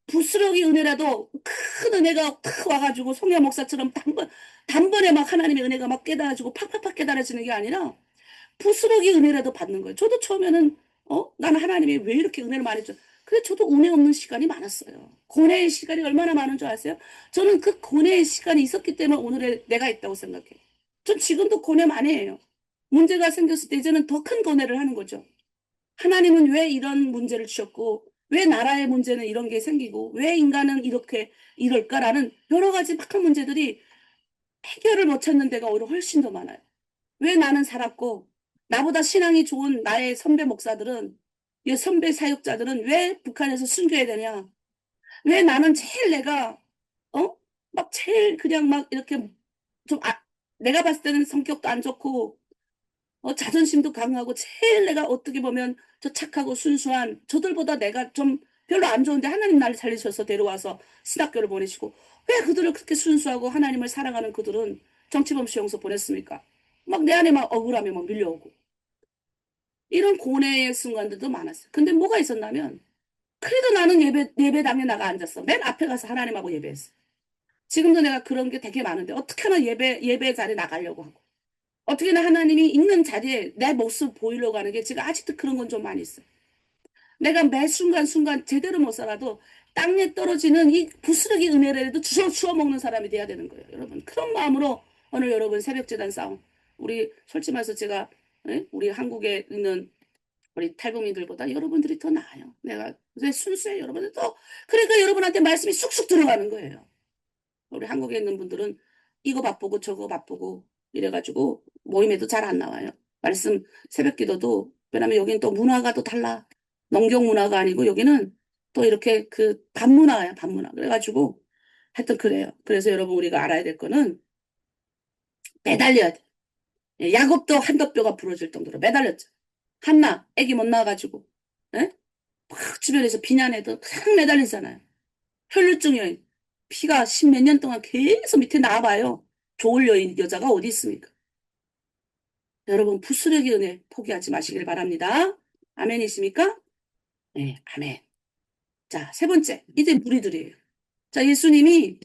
부스러기 은혜라도 큰 은혜가 탁 와가지고 송혜 목사처럼 단번에 막 하나님의 은혜가 막 깨달아지고 팍팍팍 깨달아지는 게 아니라 부스러기 은혜라도 받는 거예요. 저도 처음에는 나는 하나님이 왜 이렇게 은혜를 많이 줘? 근데 저도 은혜 없는 시간이 많았어요. 고뇌의 시간이 얼마나 많은 줄 아세요? 저는 그 고뇌의 시간이 있었기 때문에 오늘의 내가 있다고 생각해요. 전 지금도 고뇌 많이 해요. 문제가 생겼을 때 이제는 더 큰 고뇌를 하는 거죠. 하나님은 왜 이런 문제를 주셨고, 왜 나라의 문제는 이런 게 생기고, 왜 인간은 이렇게 이럴까라는 여러 가지 막한 문제들이 해결을 못 찾는 데가 오히려 훨씬 더 많아요. 왜 나는 살았고, 나보다 신앙이 좋은 나의 선배 목사들은, 이 선배 사역자들은 왜 북한에서 순교해야 되냐? 왜 나는 제일 어? 막 제일 그냥 막 이렇게 좀, 내가 봤을 때는 성격도 안 좋고, 자존심도 강하고, 제일 내가 어떻게 보면 저 착하고 순수한, 저들보다 내가 좀 별로 안 좋은데 하나님 나를 살리셔서 데려와서 신학교를 보내시고, 왜 그들을 그렇게 순수하고 하나님을 사랑하는 그들은 정치범 수용소 보냈습니까? 막 내 안에 막 억울함이 막 밀려오고. 이런 고뇌의 순간들도 많았어요. 근데 뭐가 있었냐면, 그래도 나는 예배당에 나가 앉았어. 맨 앞에 가서 하나님하고 예배했어. 지금도 내가 그런 게 되게 많은데, 어떻게 하나 예배 자리에 나가려고 하고. 어떻게나 하나님이 있는 자리에 내 모습 보이려고 하는 게 지금 아직도 그런 건 좀 많이 있어요. 내가 매 순간순간 제대로 못 살아도 땅에 떨어지는 이 부스러기 은혜라도 주워 먹는 사람이 돼야 되는 거예요. 여러분. 그런 마음으로 오늘 여러분 새벽재단 싸움. 우리 솔직히 말해서 제가 우리 한국에 있는 우리 탈북민들보다 여러분들이 더 나아요. 내가 순수해 여러분들 더 그러니까 여러분한테 말씀이 쑥쑥 들어가는 거예요. 우리 한국에 있는 분들은 이거 바쁘고 저거 바쁘고 이래가지고 모임에도 잘 안 나와요. 말씀 새벽 기도도 왜냐면 여기는 또 문화가 또 달라. 농경 문화가 아니고 여기는 또 이렇게 그 반문화야 반문화. 그래가지고 하여튼 그래요. 그래서 여러분 우리가 알아야 될 거는 매달려야 돼. 야곱도 한뼘뼈가 부러질 정도로 매달렸죠. 한나 애기 못 낳아가지고 예? 막 주변에서 비난해도 그냥 매달리잖아요. 혈루증 여인 피가 십몇 년 동안 계속 밑에 나와봐요. 좋을 여자가 어디 있습니까? 여러분 부스러기 은혜 포기하지 마시길 바랍니다. 아멘이십니까? 네, 아멘. 자, 세 번째 이제 무리들이에요. 자, 예수님이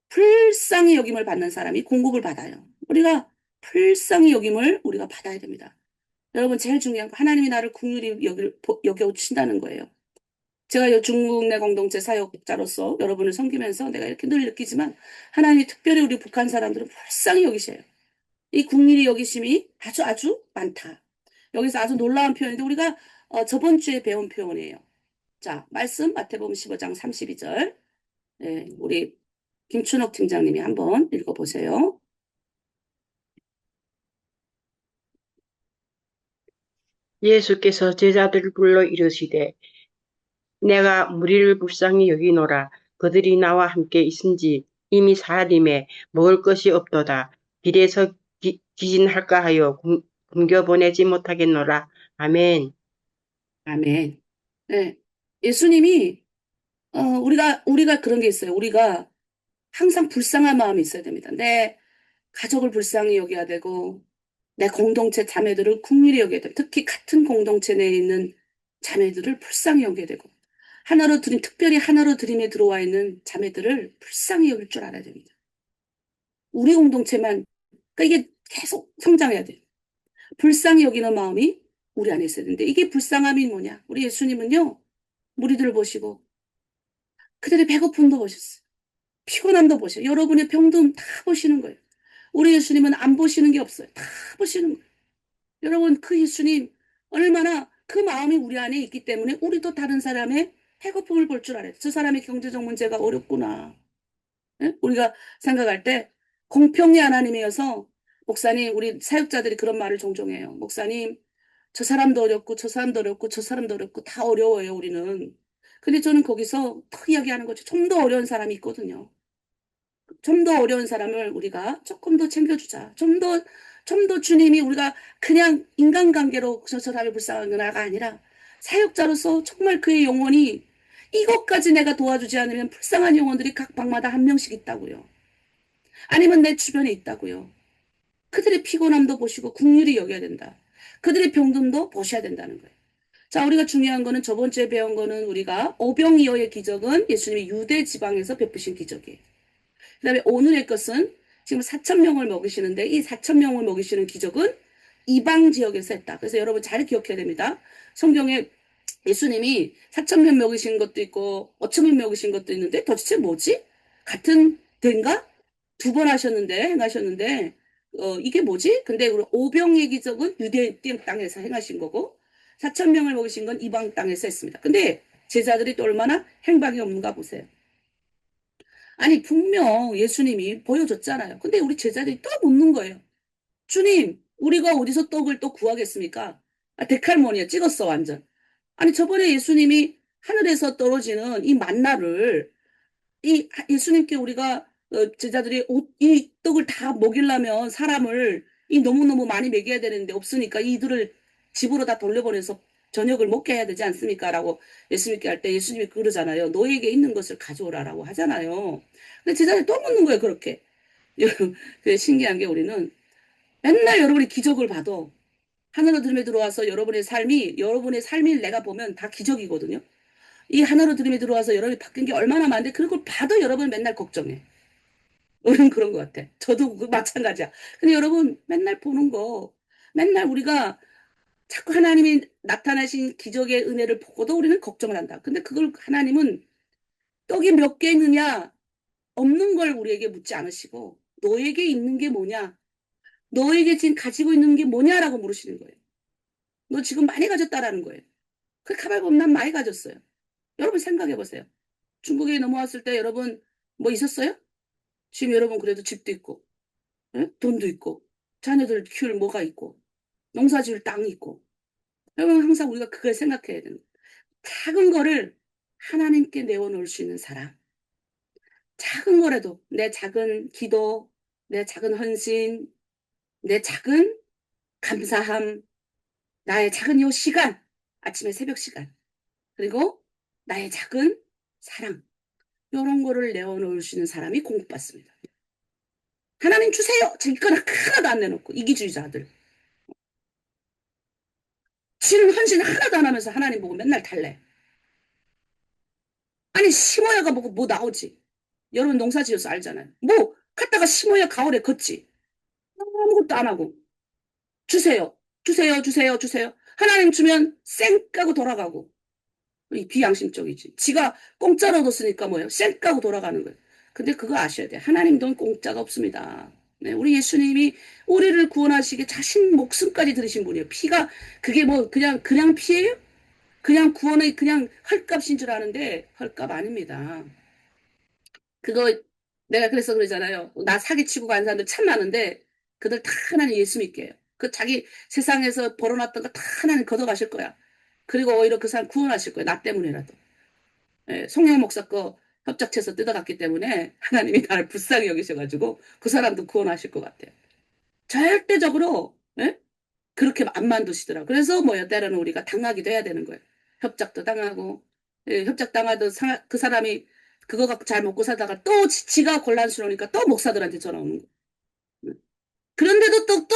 불쌍히 여김을 받는 사람이 공급을 받아요. 우리가 불쌍히 여김을 우리가 받아야 됩니다. 여러분 제일 중요한 거 하나님이 나를 긍휼히 여겨주신다는 거예요. 제가 이 중국 내 공동체 사역자로서 여러분을 섬기면서 내가 이렇게 늘 느끼지만 하나님이 특별히 우리 북한 사람들은 불쌍히 여기셔요. 이 긍휼히 여기심이 아주 아주 많다. 여기서 아주 놀라운 표현인데 우리가 저번 주에 배운 표현이에요. 자, 말씀 마태복음 15장 32절. 네, 우리 김춘옥 팀장님이 한번 읽어보세요. 예수께서 제자들을 불러 이르시되 내가 무리를 불쌍히 여기노라. 그들이 나와 함께 있은지 이미 사흘임에 먹을 것이 없도다. 길에서 기진할까 하여 굶겨보내지 못하겠노라. 아멘. 아멘. 네, 예수님이 우리가 그런 게 있어요. 우리가 항상 불쌍한 마음이 있어야 됩니다. 내 가족을 불쌍히 여겨야 되고 내 공동체 자매들을 긍휼히 여겨야 되고 특히 같은 공동체 내에 있는 자매들을 불쌍히 여겨야 되고 특별히 하나로 드림에 들어와 있는 자매들을 불쌍히 여길 줄 알아야 됩니다. 우리 공동체만 그러니까 이게 계속 성장해야 돼요. 불쌍히 여기는 마음이 우리 안에 있어야 되는데 이게 불쌍함이 뭐냐? 우리 예수님은요. 무리들을 보시고 그들의 배고픔도 보셨어요. 피곤함도 보셔요. 여러분의 병든 다 보시는 거예요. 우리 예수님은 안 보시는 게 없어요. 다 보시는 거예요. 여러분 그 예수님 얼마나 그 마음이 우리 안에 있기 때문에 우리도 다른 사람의 배고픔을 볼 줄 알아요. 저 사람의 경제적 문제가 어렵구나. 예? 우리가 생각할 때 공평히 하나님이어서 목사님 우리 사역자들이 그런 말을 종종 해요. 목사님 저 사람도 어렵고 저 사람도 어렵고 저 사람도 어렵고 다 어려워요 우리는. 근데 저는 거기서 더 이야기하는 거죠. 좀 더 어려운 사람이 있거든요. 좀 더 어려운 사람을 우리가 조금 더 챙겨주자. 좀 더 주님이 우리가 그냥 인간관계로 저 사람이 불쌍한 거나가 아니라 사역자로서 정말 그의 영혼이 이것까지 내가 도와주지 않으면 불쌍한 영혼들이 각 방마다 한 명씩 있다고요. 아니면 내 주변에 있다고요. 그들의 피곤함도 보시고 긍휼히 여겨야 된다. 그들의 병듦도 보셔야 된다는 거예요. 자, 우리가 중요한 거는 저번 주에 배운 거는 우리가 오병이어의 기적은 예수님이 유대 지방에서 베푸신 기적이에요. 그 다음에 오늘의 것은 지금 4,000명을 먹이시는데 이 4,000명을 먹이시는 기적은 이방 지역에서 했다. 그래서 여러분 잘 기억해야 됩니다. 성경에 예수님이 4,000명 먹이신 것도 있고 5,000명 먹이신 것도 있는데 도대체 뭐지? 같은 데인가? 두 번 행하셨는데 이게 뭐지? 근데 우리 오병의 기적은 유대 땅에서 행하신 거고 4,000명을 먹이신 건 이방 땅에서 했습니다. 근데 제자들이 또 얼마나 행방이 없는가 보세요. 아니 분명 예수님이 보여줬잖아요. 근데 우리 제자들이 또 묻는 거예요. 주님 우리가 어디서 떡을 또 구하겠습니까? 데칼모니아 찍었어 완전. 아니 저번에 예수님이 하늘에서 떨어지는 이 만나를 이 예수님께 우리가 제자들이 이 떡을 다 먹이려면 사람을 이 너무너무 많이 먹여야 되는데 없으니까 이들을 집으로 다 돌려보내서 저녁을 먹게 해야 되지 않습니까? 라고 예수님께 할 때 예수님이 그러잖아요. 너에게 있는 것을 가져오라라고 하잖아요. 근데 제자들이 또 묻는 거예요. 그렇게. 신기한 게 우리는 맨날 여러분이 기적을 봐도 하늘로 들음에 들어와서 여러분의 삶이 내가 보면 다 기적이거든요. 이 하늘로 들음에 들어와서 여러분이 바뀐 게 얼마나 많은데 그런 걸 봐도 여러분 맨날 걱정해. 우리는 그런 것 같아. 저도 마찬가지야. 근데 여러분 맨날 보는 거 맨날 우리가 자꾸 하나님이 나타나신 기적의 은혜를 보고도 우리는 걱정을 한다. 근데 그걸 하나님은 떡이 몇 개 있느냐 없는 걸 우리에게 묻지 않으시고 너에게 있는 게 뭐냐 너에게 지금 가지고 있는 게 뭐냐라고 물으시는 거예요. 너 지금 많이 가졌다라는 거예요. 그 가만히 보면 난 많이 가졌어요. 여러분 생각해 보세요. 중국에 넘어왔을 때 여러분 뭐 있었어요? 지금 여러분 그래도 집도 있고, 예? 돈도 있고, 자녀들 키울 뭐가 있고, 농사 지을 땅이 있고. 여러분 항상 우리가 그걸 생각해야 되는 거예요. 작은 거를 하나님께 내어놓을 수 있는 사람. 작은 거라도 내 작은 기도, 내 작은 헌신, 내 작은 감사함, 나의 작은 요 시간, 아침에 새벽 시간, 그리고 나의 작은 사랑, 이런 거를 내어놓을 수 있는 사람이 공급받습니다. 하나님 주세요. 자기 거나 하나도 안 내놓고 이기주의자들. 지는 헌신 하나도 안 하면서 하나님 보고 맨날 달래. 아니 심어야가 뭐 나오지. 여러분 농사 지어서 알잖아요. 뭐 갖다가 심어야 가을에 걷지. 아무것도 안 하고 주세요. 주세요. 주세요. 주세요. 하나님 주면 쌩 까고 돌아가고. 이 비양심적이지. 지가 공짜로 얻었으니까 뭐예요? 쌩 까고 돌아가는 거예요. 근데 그거 아셔야 돼. 하나님 돈 공짜가 없습니다. 네, 우리 예수님이 우리를 구원하시게 자신 목숨까지 들으신 분이에요. 피가 그게 뭐 그냥 피예요? 그냥 구원의 그냥 헐값인 줄 아는데 헐값 아닙니다. 그거 내가 그래서 그러잖아요. 나 사기치고 간 사람들 참 많은데 그들 다 하나님 예수 믿게 해요. 그 자기 세상에서 벌어놨던 거 다 하나님 걷어가실 거야. 그리고 오히려 그 사람 구원하실 거예요. 나 때문에라도. 예, 송영 목사 거 협작체에서 뜯어갔기 때문에 하나님이 나를 불쌍히 여기셔가지고 그 사람도 구원하실 것 같아요. 절대적으로 예? 그렇게 안 만드시더라고요. 그래서 뭐야 때로는 우리가 당하기도 해야 되는 거예요. 협작도 당하고 예, 협작 당하도 그 사람이 그거 갖고 잘 먹고 살다가 또 지가 곤란스러우니까 또 목사들한테 전화 오는 거예요. 그런데도 또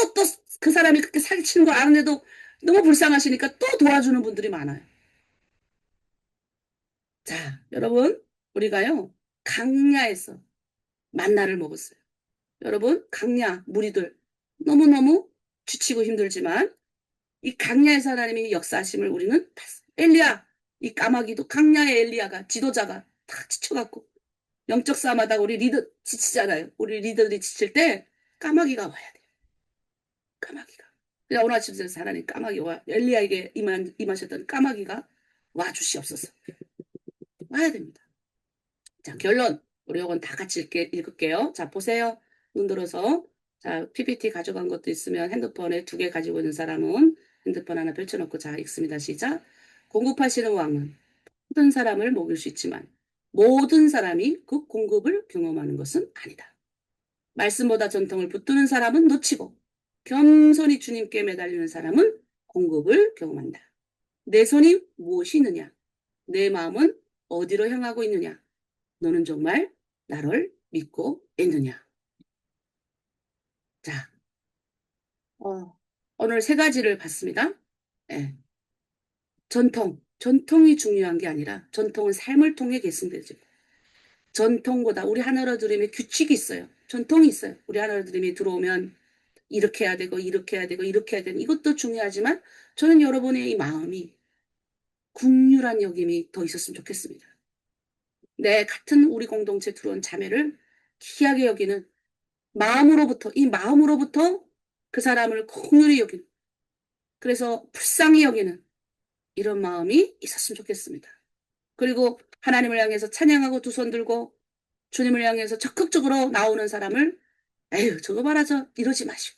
그 사람이 그렇게 사기치는 거 아는데도 너무 불쌍하시니까 또 도와주는 분들이 많아요. 자, 여러분, 우리가요, 강야에서 만나를 먹었어요. 여러분, 강야, 무리들, 너무너무 지치고 힘들지만, 이 강야에서 하나님이 역사하심을 우리는 봤어요. 엘리야, 이 까마귀도 강야의 엘리야가, 지도자가 다 지쳐갖고, 영적 싸움하다가 우리 리더 지치잖아요. 우리 리더들이 지칠 때, 까마귀가 와야 돼요. 까마귀가. 그냥 오늘 아침에서 하나님 까마귀와 엘리야에게 임하셨던 까마귀가 와주시옵소서. 와야 됩니다. 자, 결론. 우리 요건 다 같이 읽을게요. 자, 보세요. 눈 들어서. 자, PPT 가져간 것도 있으면 핸드폰에 2개 가지고 있는 사람은 핸드폰 하나 펼쳐놓고 자, 읽습니다. 시작. 공급하시는 왕은 모든 사람을 먹일 수 있지만 모든 사람이 그 공급을 경험하는 것은 아니다. 말씀보다 전통을 붙드는 사람은 놓치고 겸손히 주님께 매달리는 사람은 공급을 경험한다. 내 손이 무엇이 있느냐? 내 마음은 어디로 향하고 있느냐? 너는 정말 나를 믿고 있느냐? 자, 오늘 3가지를 봤습니다. 예, 전통이 중요한 게 아니라 전통은 삶을 통해 계승되죠. 전통보다 우리 하나로드림의 규칙이 있어요. 전통이 있어요. 우리 하나로드림이 들어오면 이렇게 해야 되고 이렇게 해야 되고 이렇게 해야 되는 이것도 중요하지만 저는 여러분의 이 마음이 국률한 여김이 더 있었으면 좋겠습니다. 내 같은 우리 공동체 들어온 자매를 귀하게 여기는 이 마음으로부터 그 사람을 긍휼히 여기는, 그래서 불쌍히 여기는 이런 마음이 있었으면 좋겠습니다. 그리고 하나님을 향해서 찬양하고 두 손 들고 주님을 향해서 적극적으로 나오는 사람을 에휴 저거 말하자 이러지 마시고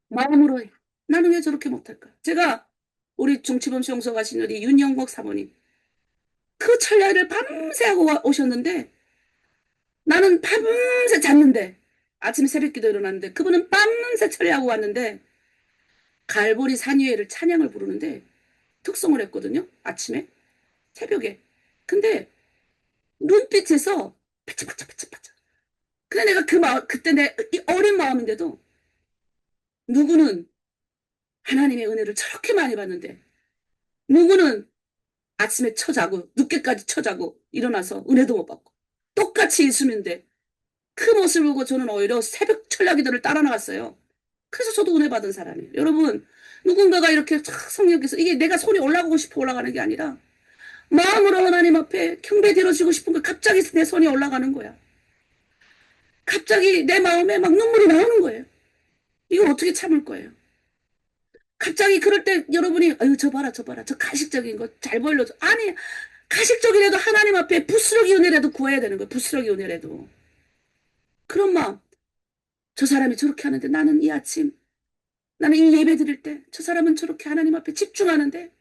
마음으로 해. 나는 왜 저렇게 못할까? 제가 우리 중치범 수용소 가신 우리 윤영국 사모님 그 철야를 밤새 하고 오셨는데 나는 밤새 잤는데 아침에 새벽기도 일어났는데 그분은 밤새 철야하고 왔는데 갈보리 산위회를 찬양을 부르는데 특송을 했거든요. 아침에 새벽에. 근데 눈빛에서 바짝바짝바짝바짝. 근데 내가 그때 내 어린 마음인데도 누구는 하나님의 은혜를 저렇게 많이 받는데 누구는 아침에 쳐자고 늦게까지 쳐자고 일어나서 은혜도 못 받고 똑같이 예수님인데 그 모습을 보고 저는 오히려 새벽 철야기도를 따라 나갔어요. 그래서 저도 은혜 받은 사람이에요. 여러분 누군가가 이렇게 성령께서 이게 내가 손이 올라가고 싶어 올라가는 게 아니라 마음으로 하나님 앞에 경배 드려지고 싶은 거 갑자기 내 손이 올라가는 거야. 갑자기 내 마음에 막 눈물이 나오는 거예요. 이거 어떻게 참을 거예요? 갑자기 그럴 때 여러분이 아유 저 봐라 저 봐라 저 가식적인 거 잘 보일러줘. 아니 가식적이라도 하나님 앞에 부스러기 은혜라도 구해야 되는 거예요. 부스러기 은혜라도. 그런 마음. 저 사람이 저렇게 하는데 나는 이 아침 나는 이 예배 드릴 때 저 사람은 저렇게 하나님 앞에 집중하는데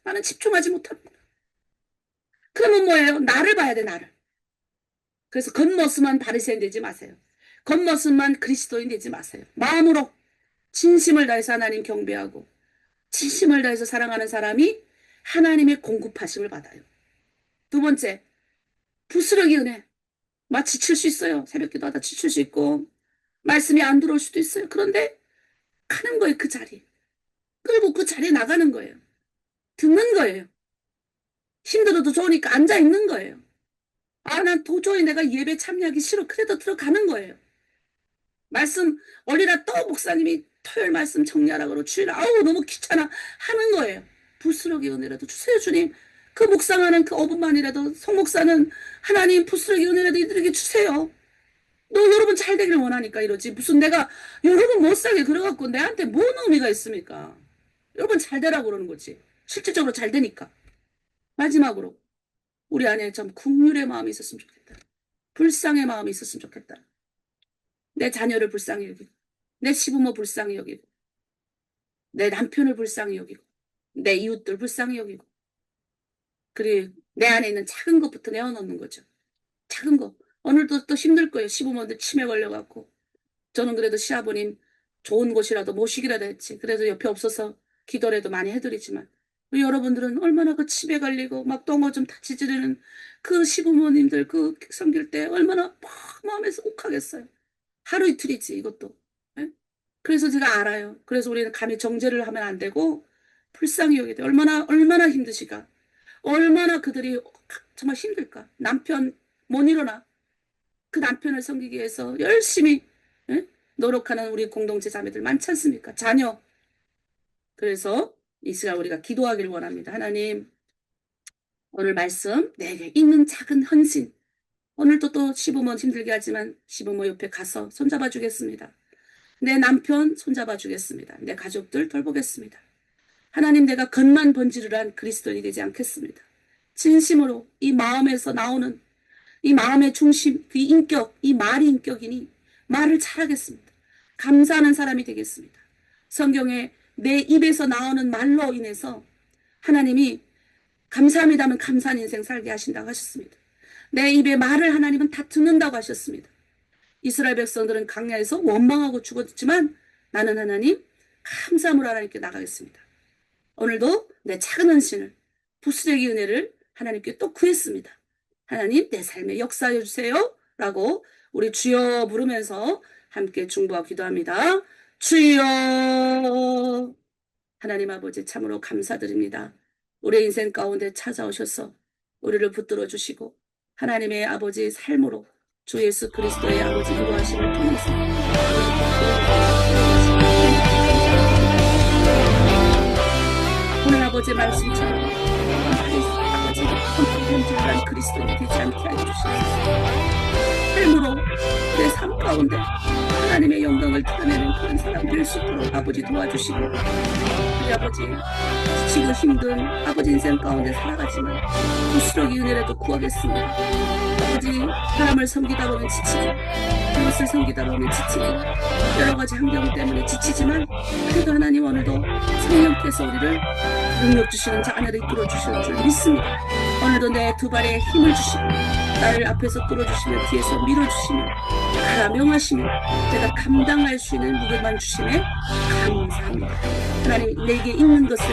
나는 집중하지 못합니다. 그러면 뭐예요? 나를 봐야 돼 나를. 그래서 겉모습만 바리새인 되지 마세요. 겉모습만 그리스도인 되지 마세요. 마음으로 진심을 다해서 하나님 경배하고 진심을 다해서 사랑하는 사람이 하나님의 공급하심을 받아요. 두 번째, 부스러기 은혜. 막 지칠 수 있어요. 새벽 기도하다 지칠 수 있고 말씀이 안 들어올 수도 있어요. 그런데 가는 거예요. 그 자리에. 그리고 그 자리에 나가는 거예요. 듣는 거예요. 힘들어도 좋으니까 앉아 있는 거예요. 아, 난 도저히 내가 예배 참여하기 싫어. 그래도 들어가는 거예요. 말씀 올리라 또 목사님이 토요일 말씀 정리하라 그러고 주일 아우 너무 귀찮아 하는 거예요. 부스러기 은혜라도 주세요 주님. 그 묵상하는 그 5분만이라도 송 목사는 하나님 부스러기 은혜라도 이들에게 주세요. 너 여러분 잘 되기를 원하니까 이러지. 무슨 내가 여러분 못 살게 그래갖고 내한테 뭔 의미가 있습니까? 여러분 잘 되라고 그러는 거지. 실질적으로 잘 되니까. 마지막으로 우리 안에 좀 긍휼의 마음이 있었으면 좋겠다. 불쌍의 마음이 있었으면 좋겠다. 내 자녀를 불쌍히 여기고 내 시부모 불쌍히 여기고 내 남편을 불쌍히 여기고 내 이웃들 불쌍히 여기고 그리고 내 안에 있는 작은 것부터 내어놓는 거죠. 작은 거. 오늘도 또 힘들 거예요. 시부모들 치매 걸려갖고 저는 그래도 시아버님 좋은 곳이라도 모시기라도 했지. 그래도 옆에 없어서 기도라도 많이 해드리지만 우리 여러분들은 얼마나 그 치매 걸리고 막 똥어 좀 다치지르는 그 시부모님들 그 섬길 때 얼마나 마음에서 욱하겠어요. 하루 이틀이지 이것도. 네? 그래서 제가 알아요. 그래서 우리는 감히 정죄를 하면 안 되고 불쌍히 여기야 돼. 얼마나 힘드시까. 얼마나 그들이 정말 힘들까. 남편 못 일어나. 그 남편을 섬기기 위해서 열심히 네? 노력하는 우리 공동체 자매들 많지 않습니까? 자녀. 그래서 이 시간 우리가 기도하기를 원합니다. 하나님 오늘 말씀 내게 있는 작은 헌신 오늘도 또 시부모 힘들게 하지만 시부모 옆에 가서 손잡아 주겠습니다. 내 남편 손잡아 주겠습니다. 내 가족들 돌보겠습니다. 하나님 내가 겉만 번지르르한 그리스도인이 되지 않겠습니다. 진심으로 이 마음에서 나오는 이 마음의 중심, 그 인격, 이 말이 인격이니 말을 잘하겠습니다. 감사하는 사람이 되겠습니다. 성경에 내 입에서 나오는 말로 인해서 하나님이 감사합니다면 감사한 인생 살게 하신다고 하셨습니다. 내 입의 말을 하나님은 다 듣는다고 하셨습니다. 이스라엘 백성들은 광야에서 원망하고 죽었지만 나는 하나님 감사함으로 하나님께 나가겠습니다. 오늘도 내 작은 헌신을 부스러기 은혜를 하나님께 또 구했습니다. 하나님 내 삶에 역사해 주세요 라고 우리 주여 부르면서 함께 중보하고 기도합니다. 주여 하나님 아버지 참으로 감사드립니다. 우리의 인생 가운데 찾아오셔서 우리를 붙들어 주시고 하나님의 아버지 삶으로 주 예수 그리스도의 아버지 기도하심을 통해서 오늘 아버지의 말씀처럼 아버지의 헌신한 그리스도인이 되지 않게 하여 주시옵소서. 삶으로 내 삶 가운데 하나님의 영광을 드러내는 그런 사람 될 수 있도록 아버지 도와주시고 우리 아버지 지치고 힘든 아버지 인생 가운데 살아가지만 부스러기 은혜라도 구하겠습니다. 아버지 사람을 섬기다 보면 지치고 그것을 섬기다 보면 지치고 여러 가지 환경 때문에 지치지만 그래도 하나님 오늘도 성령께서 우리를 능력 주시는 자녀를 이끌어 주시는 줄 믿습니다. 오늘도 내 두 발에 힘을 주시고 나를 앞에서 끌어주시며 뒤에서 밀어주시며 가라 명하시며 내가 감당할 수 있는 무게만 주시네 감사합니다. 하나님 내게 있는 것을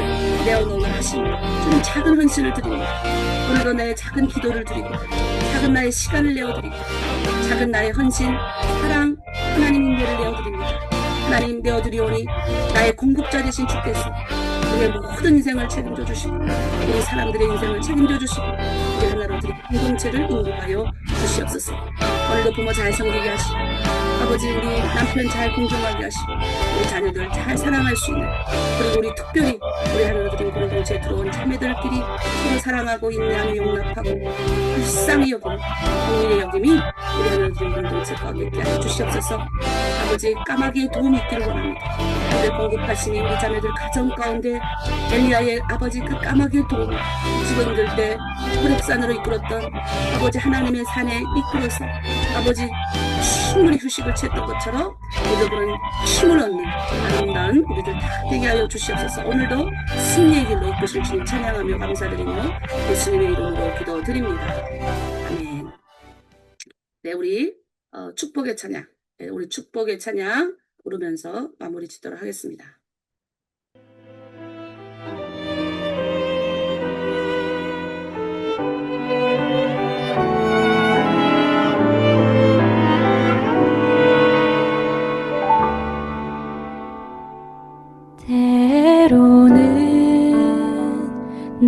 내어놓으라 하십니다. 좀 작은 헌신을 드립니다. 오늘도 내 작은 기도를 드리고 작은 나의 시간을 내어드리고 작은 나의 헌신 사랑 하나님 인내를 내어드립니다. 하나님 내어드리오니 나의 공급자 되신 주께서 우리의 모든 인생을 책임져 주시고 우리 사람들의 인생을 책임져 주시고 우리 하나로 드린 공동체를 인도하여 주시옵소서. 오늘도 부모 잘 섬기게 하시고 아버지 우리 남편 잘 공정하게 하시고 우리 자녀들 잘 사랑할 수 있는 그리고 우리 특별히 우리 하나로 드린 공동체에 들어온 자매들끼리 서로 사랑하고 인내하며 용납하고 불쌍히 여기는 공의의 여김이 우리 하나로 드린 공동체 가운데 있게 하여 주시옵소서. 아버지 까마귀의 도움이 있기를 원합니다. 우리 공급하시니 우리 자매들 가정 가운데 엘리야의 아버지 그 까마귀의 도움을 집어 힘들 때 호렙산으로 이끌었던 아버지 하나님의 산에 이끌어서 아버지 충분히 휴식을 취했던 것처럼 우리들은 힘을 얻는 아름다운 우리들 다 되게 하여 주시옵소서. 오늘도 승리의 길로 이끄실 주님 찬양하며 감사드리며 예수님의 이름으로 기도드립니다. 아멘. 네, 우리 축복의 찬양, 네, 우리 축복의 찬양 부르면서 마무리 짓도록 하겠습니다. 때로는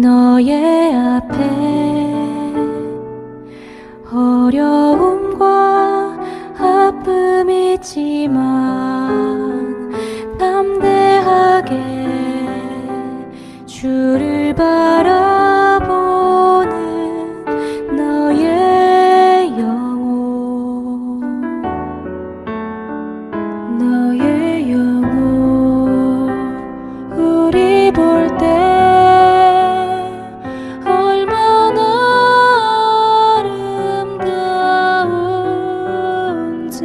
너의 앞에 어려움과 아픔이지만 담대하게 주를 바라보는 너의 영혼 우리 볼 때 얼마나 아름다운지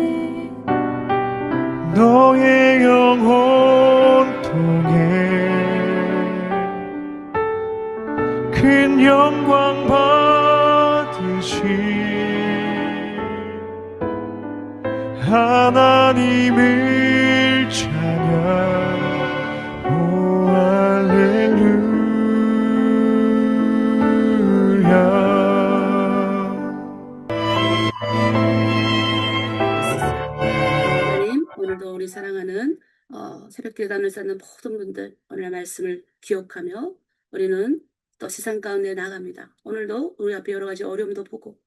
너의 영혼 통해 큰 영광 받으신 하나님을 찬양. 오 할렐루야. 하나님, 오늘도 우리 사랑하는 새벽 예단을 쌓는 모든 분들 오늘 말씀을 기억하며 우리는 또 세상 가운데 나갑니다. 오늘도 우리 앞에 여러 가지 어려움도 보고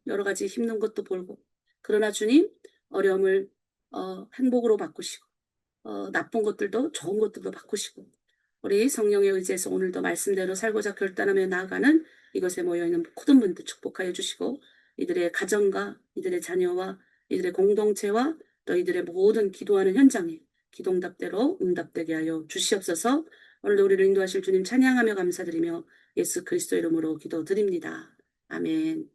여러 가지 힘든 것도 보고 그러나 주님 어려움을 행복으로 바꾸시고 나쁜 것들도 좋은 것들도 바꾸시고 우리 성령에 의지해서 오늘도 말씀대로 살고자 결단하며 나아가는 이것에 모여있는 모든 분들 축복하여 주시고 이들의 가정과 이들의 자녀와 이들의 공동체와 또 이들의 모든 기도하는 현장에 기도응답대로 응답되게 하여 주시옵소서. 오늘도 우리를 인도하실 주님 찬양하며 감사드리며 예수 그리스도 이름으로 기도드립니다. 아멘.